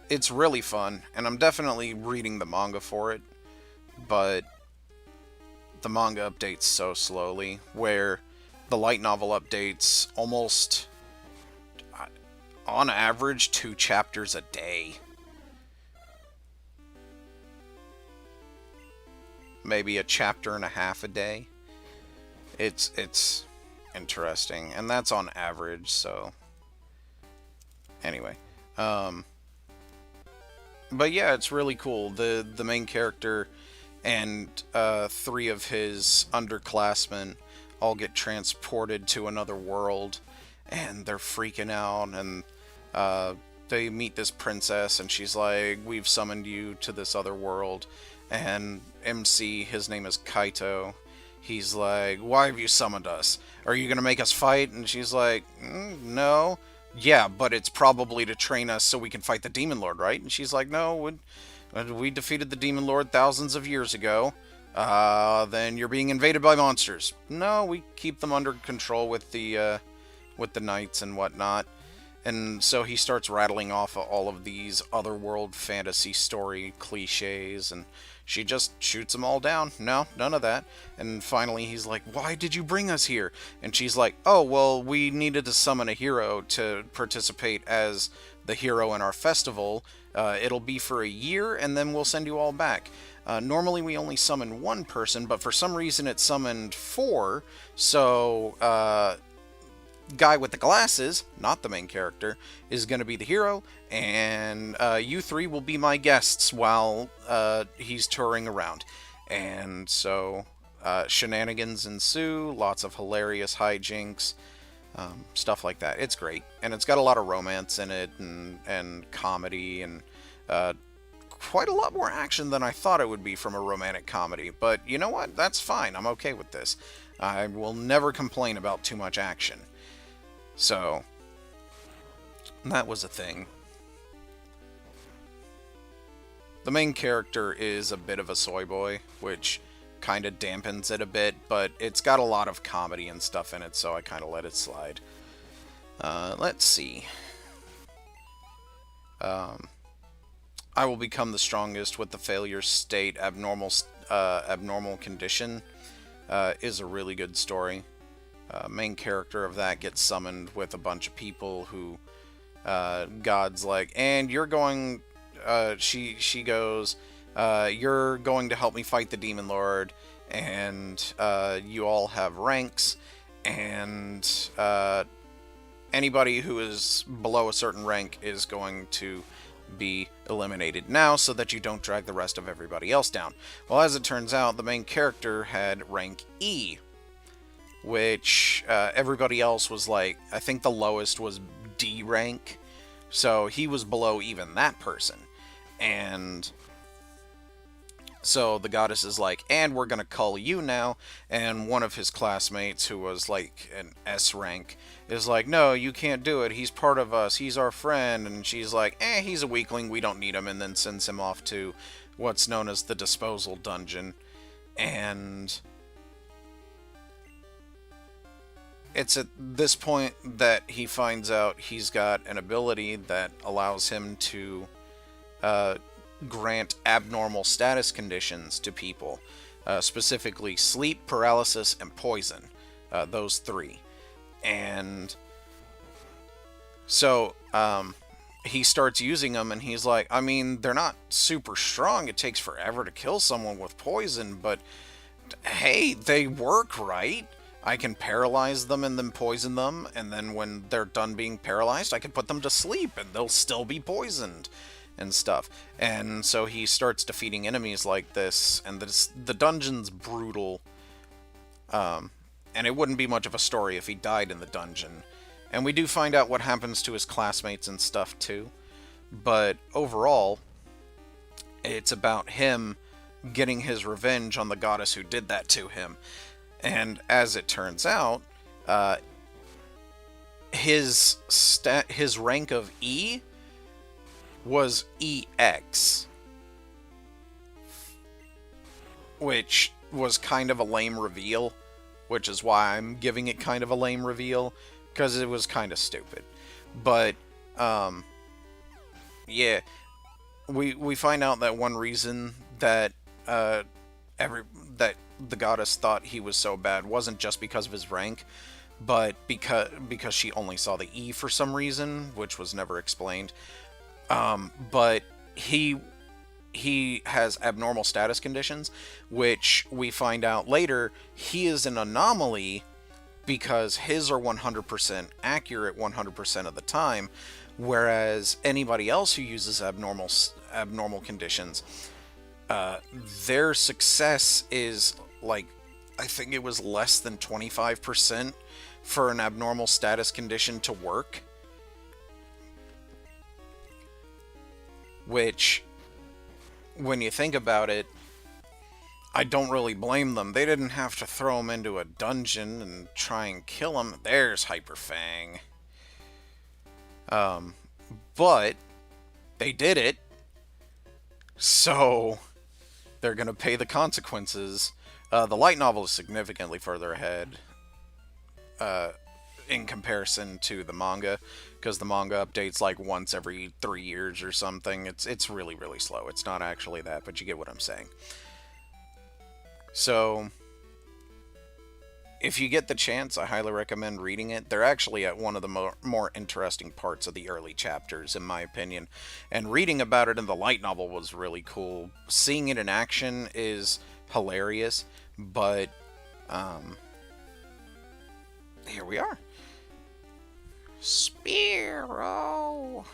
A: It's really fun, and I'm definitely reading the manga for it, but the manga updates so slowly, where the light novel updates almost, on average, 2 chapters a day. Maybe a chapter and a half a day. It's interesting, and that's on average. So anyway, but yeah, it's really cool. The main character and 3 of his underclassmen all get transported to another world, and they're freaking out, and they meet this princess, and she's like, "We've summoned you to this other world," and MC, his name is Kaito. He's like, "Why have you summoned us? Are you gonna make us fight?" And she's like, "No." "Yeah, but it's probably to train us so we can fight the Demon Lord, right?" And she's like, "No, we defeated the Demon Lord thousands of years ago. Then you're being invaded by monsters." "No, we keep them under control with the knights and whatnot." And so he starts rattling off all of these otherworld fantasy story cliches, and she just shoots them all down. "No, none of that." And finally he's like, "Why did you bring us here?" And she's like, "Oh, well, we needed to summon a hero to participate as the hero in our festival. It'll be for a year, and then we'll send you all back. Normally we only summon 1 person, but for some reason it summoned 4, so guy with the glasses, not the main character, is going to be the hero, and you 3 will be my guests while he's touring around." And so shenanigans ensue, lots of hilarious hijinks, stuff like that. It's great, and it's got a lot of romance in it, and comedy, and quite a lot more action than I thought it would be from a romantic comedy. But you know what? That's fine. I'm okay with this. I will never complain about too much action. So, that was a thing. The main character is a bit of a soy boy, which kind of dampens it a bit, but it's got a lot of comedy and stuff in it, so I kind of let it slide. Let's see. I will become the strongest with the failure state abnormal condition is a really good story. Main character of that gets summoned with a bunch of people who God's like, "And you're going," she goes, "You're going to help me fight the Demon Lord, and you all have ranks, and anybody who is below a certain rank is going to be eliminated now so that you don't drag the rest of everybody else down." Well, as it turns out, the main character had rank E, which everybody else was like, I think the lowest was D rank, so he was below even that person. And so the goddess is like, "And we're gonna cull you now," and one of his classmates, who was like an S rank, is like, "No, you can't do it, he's part of us, he's our friend." And she's like, "He's a weakling, we don't need him," and then sends him off to what's known as the disposal dungeon. And it's at this point that he finds out he's got an ability that allows him to grant abnormal status conditions to people, specifically sleep, paralysis, and poison, those 3. And so he starts using them, and he's like, "I mean, they're not super strong, it takes forever to kill someone with poison, but hey, they work, right? I can paralyze them and then poison them, and then when they're done being paralyzed, I can put them to sleep, and they'll still be poisoned," and stuff. And so he starts defeating enemies like this, and the dungeon's brutal, and it wouldn't be much of a story if he died in the dungeon. And we do find out what happens to his classmates and stuff too. But overall, it's about him getting his revenge on the goddess who did that to him. And as it turns out, his rank of E was EX, which was kind of a lame reveal, which is why I'm giving it kind of a lame reveal, because it was kind of stupid. But yeah, we find out that one reason that that the goddess thought he was so bad wasn't just because of his rank, but because she only saw the E for some reason, which was never explained. But he has abnormal status conditions, which we find out later he is an anomaly because his are 100% accurate 100% of the time, whereas anybody else who uses abnormal conditions, their success is like, I think it was less than 25% for an abnormal status condition to work, which, when you think about it, I don't really blame them. They didn't have to throw him into a dungeon and try and kill him. There's Hyperfang. But they did it, so they're going to pay the consequences. The light novel is significantly further ahead in comparison to the manga, because the manga updates like once every 3 years or something. It's really, really slow. It's not actually that, but you get what I'm saying. So, if you get the chance, I highly recommend reading it. They're actually at one of the more interesting parts of the early chapters, in my opinion. And reading about it in the light novel was really cool. Seeing it in action is hilarious, but here we are. Spearow!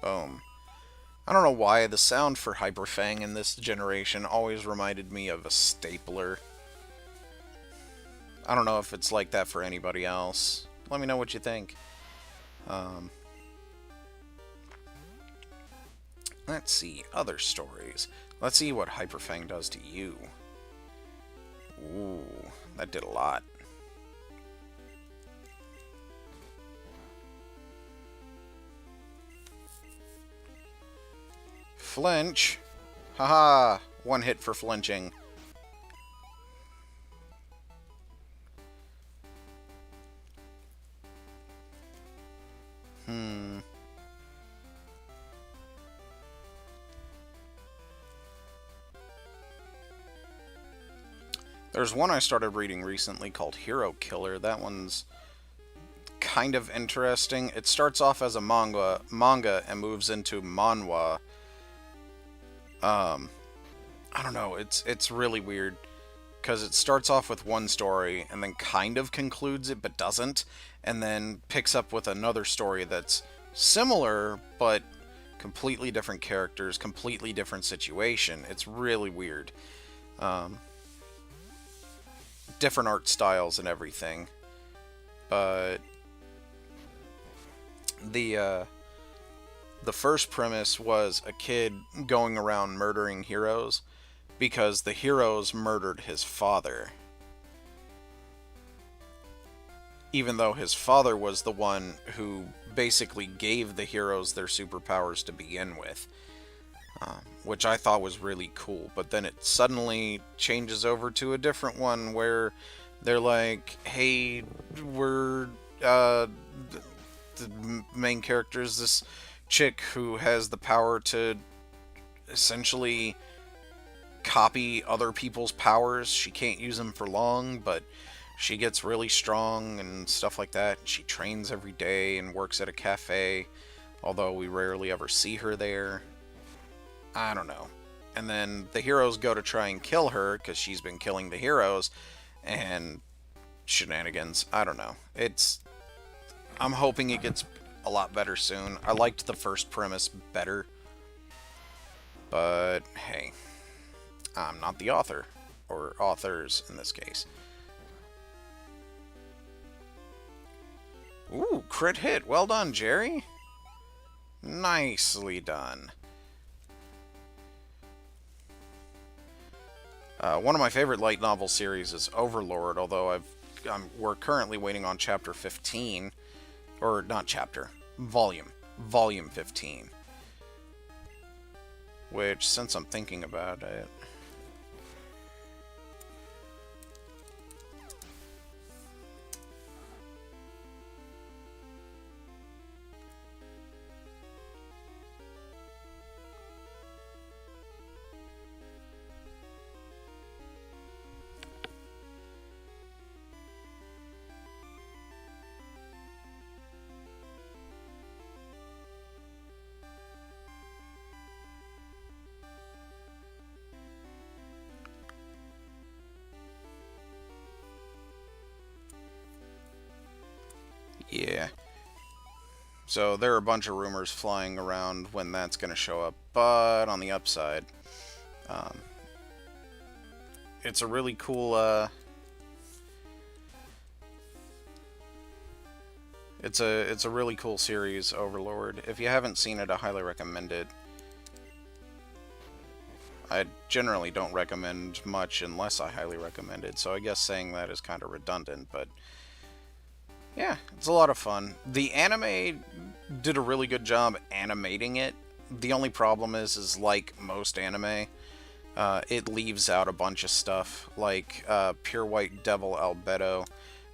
A: Boom. I don't know why the sound for Hyperfang in this generation always reminded me of a stapler. I don't know if it's like that for anybody else. Let me know what you think. Let's see, other stories. Let's see what Hyperfang does to you. Ooh, that did a lot. Flinch. Haha, one hit for flinching. There's one I started reading recently called Hero Killer. That one's kind of interesting. It starts off as a manga and moves into manhwa. I don't know, it's really weird, because it starts off with one story and then kind of concludes it but doesn't, and then picks up with another story that's similar but completely different characters, completely different situation. It's really weird. Different art styles and everything, but the first premise was a kid going around murdering heroes because the heroes murdered his father, even though his father was the one who basically gave the heroes their superpowers to begin with, which I thought was really cool. But then it suddenly changes over to a different one where they're like, hey, we're the main character is this chick who has the power to essentially copy other people's powers. She can't use them for long, but she gets really strong and stuff like that. She trains every day and works at a cafe, although we rarely ever see her there. I don't know. And then the heroes go to try and kill her because she's been killing the heroes, and shenanigans. I don't know. I'm hoping it gets a lot better soon. I liked the first premise better, but hey, I'm not the author, or authors in this case. Ooh, crit hit. Well done, Jerry. Nicely done. One of my favorite light novel series is Overlord, although we're currently waiting on chapter 15. Or not chapter, volume 15. Which, since I'm thinking about it, So there are a bunch of rumors flying around when that's going to show up. But on the upside, um, it's a really cool. It's a really cool series, Overlord. If you haven't seen it, I highly recommend it. I generally don't recommend much unless I highly recommend it, so I guess saying that is kind of redundant, but yeah, it's a lot of fun. The anime did a really good job animating it. The only problem is like most anime, it leaves out a bunch of stuff. Like, Pure White Devil Albedo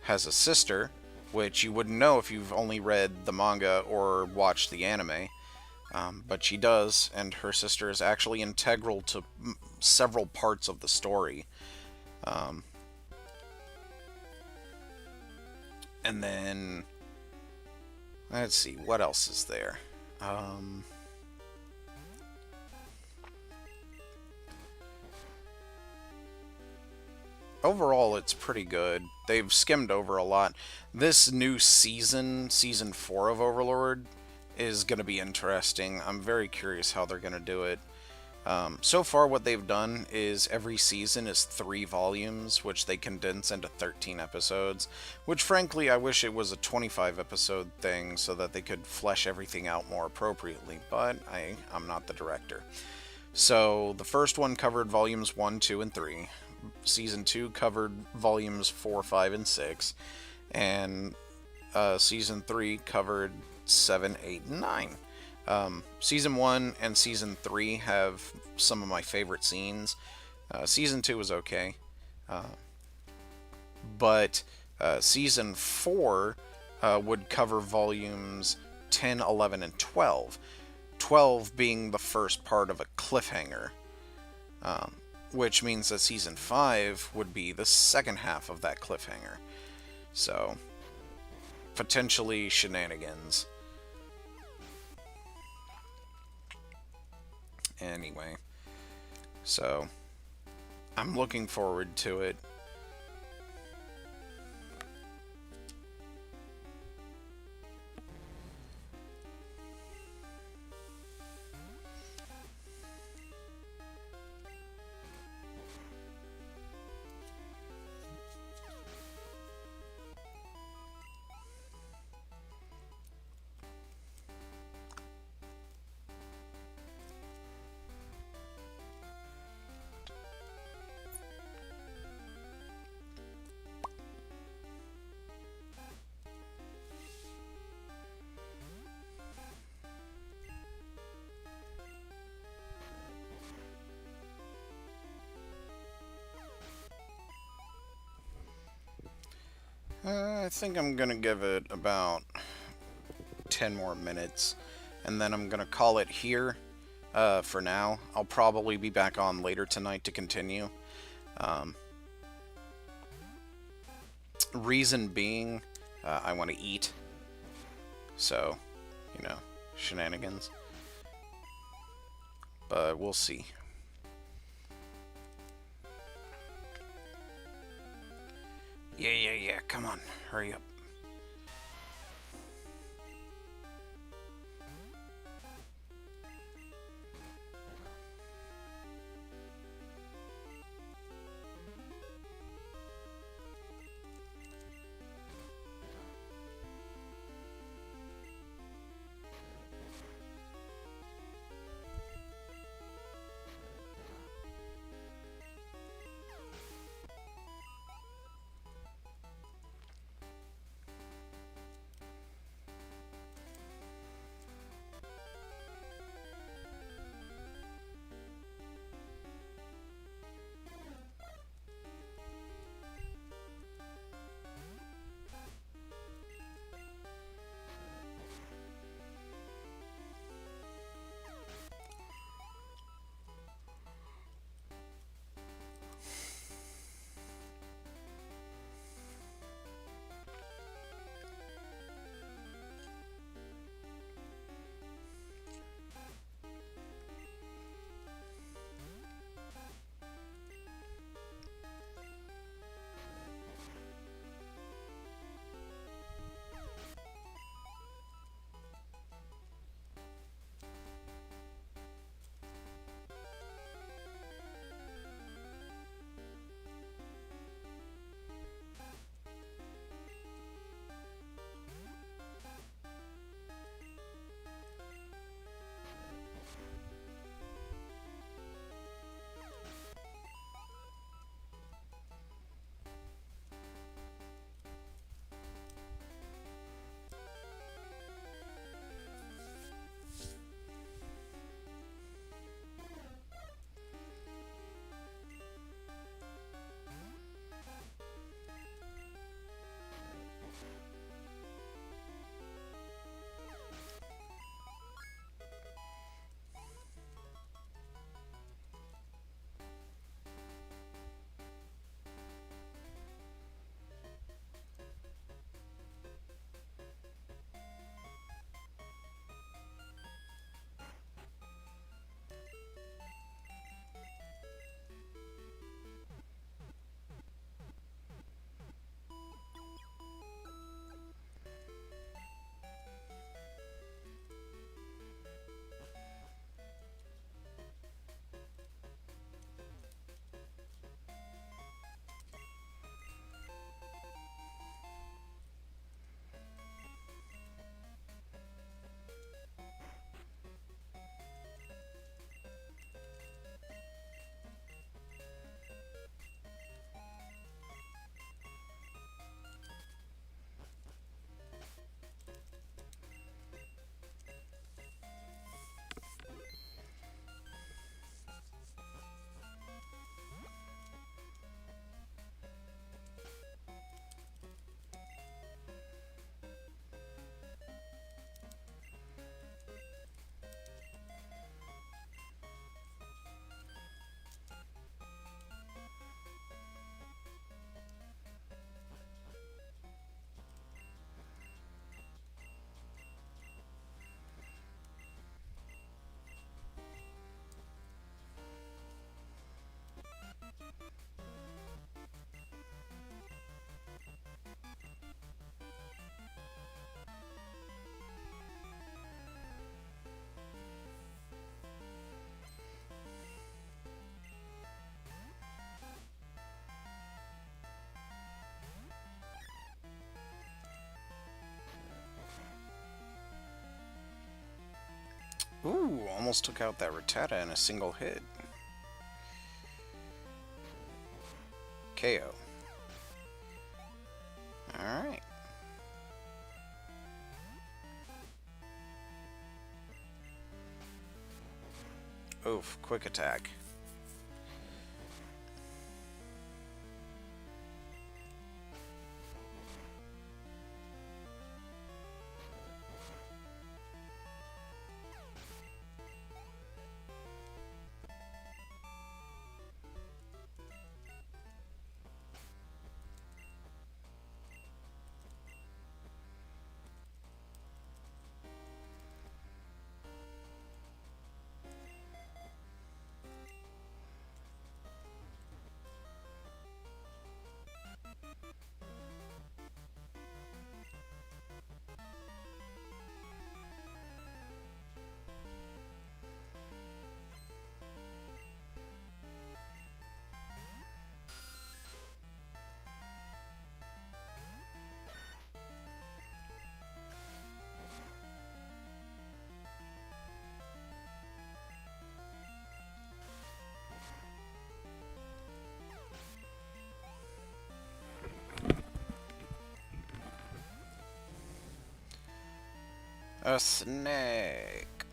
A: has a sister, which you wouldn't know if you've only read the manga or watched the anime. But she does, and her sister is actually integral to several parts of the story. Um, and then, let's see, what else is there? Overall, it's pretty good. They've skimmed over a lot. This new season, season 4 of Overlord, is going to be interesting. I'm very curious how they're going to do it. So far, what they've done is every season is 3 volumes, which they condense into 13 episodes, which frankly, I wish it was a 25 episode thing so that they could flesh everything out more appropriately, but I'm not the director. So, the first one covered volumes 1, 2, and 3. Season 2 covered volumes 4, 5, and 6. And Season 3 covered 7, 8, and 9. Season 1 and Season 3 have some of my favorite scenes. Season 2 was okay. But Season 4 would cover volumes 10, 11, and 12. 12 being the first part of a cliffhanger. Which means that Season 5 would be the second half of that cliffhanger. So, potentially shenanigans. Anyway, so I'm looking forward to it. I think I'm gonna give it about 10 more minutes, and then I'm gonna call it here for now. I'll probably be back on later tonight to continue. Reason being, I want to eat, so, you know, shenanigans. But we'll see. Yeah, come on, hurry up. Ooh, almost took out that Rattata in a single hit. KO. Alright. Oof, quick attack. A snake.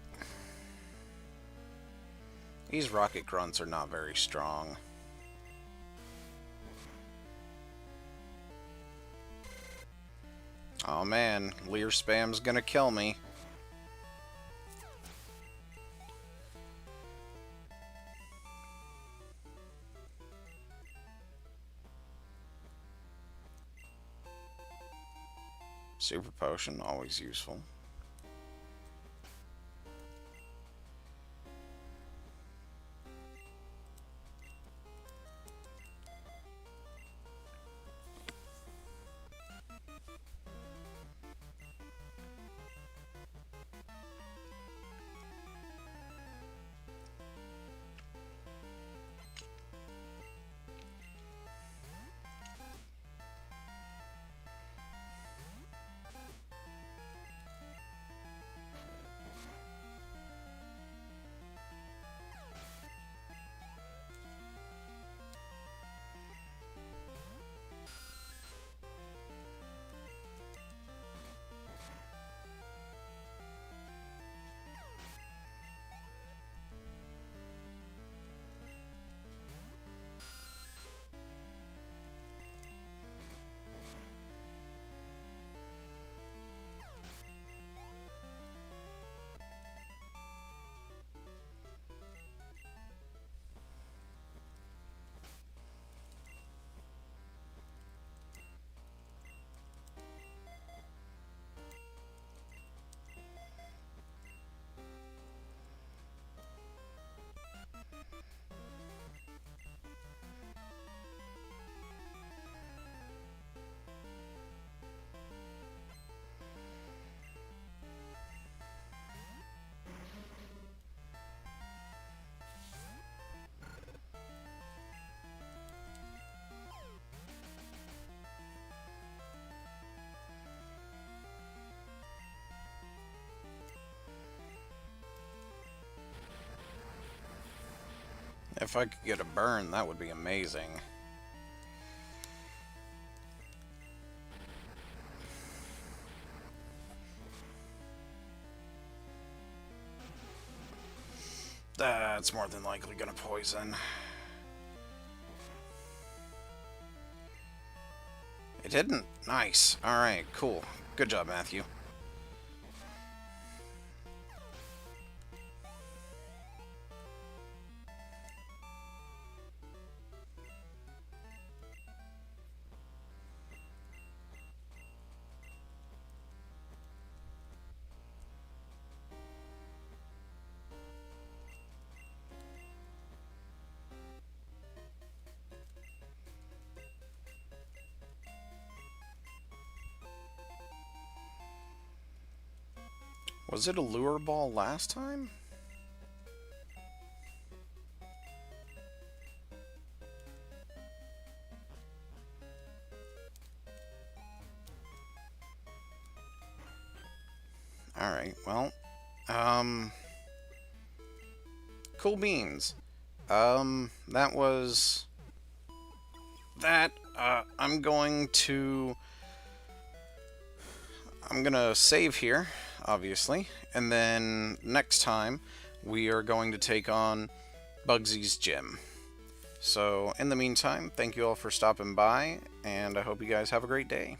A: These rocket grunts are not very strong. Oh man, Leer spam's gonna kill me. Super potion, always useful. If I could get a burn, that would be amazing. That's more than likely gonna poison. It didn't. Nice. Alright, cool. Good job, Matthew. Was it a lure ball last time? Alright, well, Cool beans. That was that. I'm gonna save here, obviously, and then next time we are going to take on Bugsy's gym. So, in the meantime, thank you all for stopping by, and I hope you guys have a great day.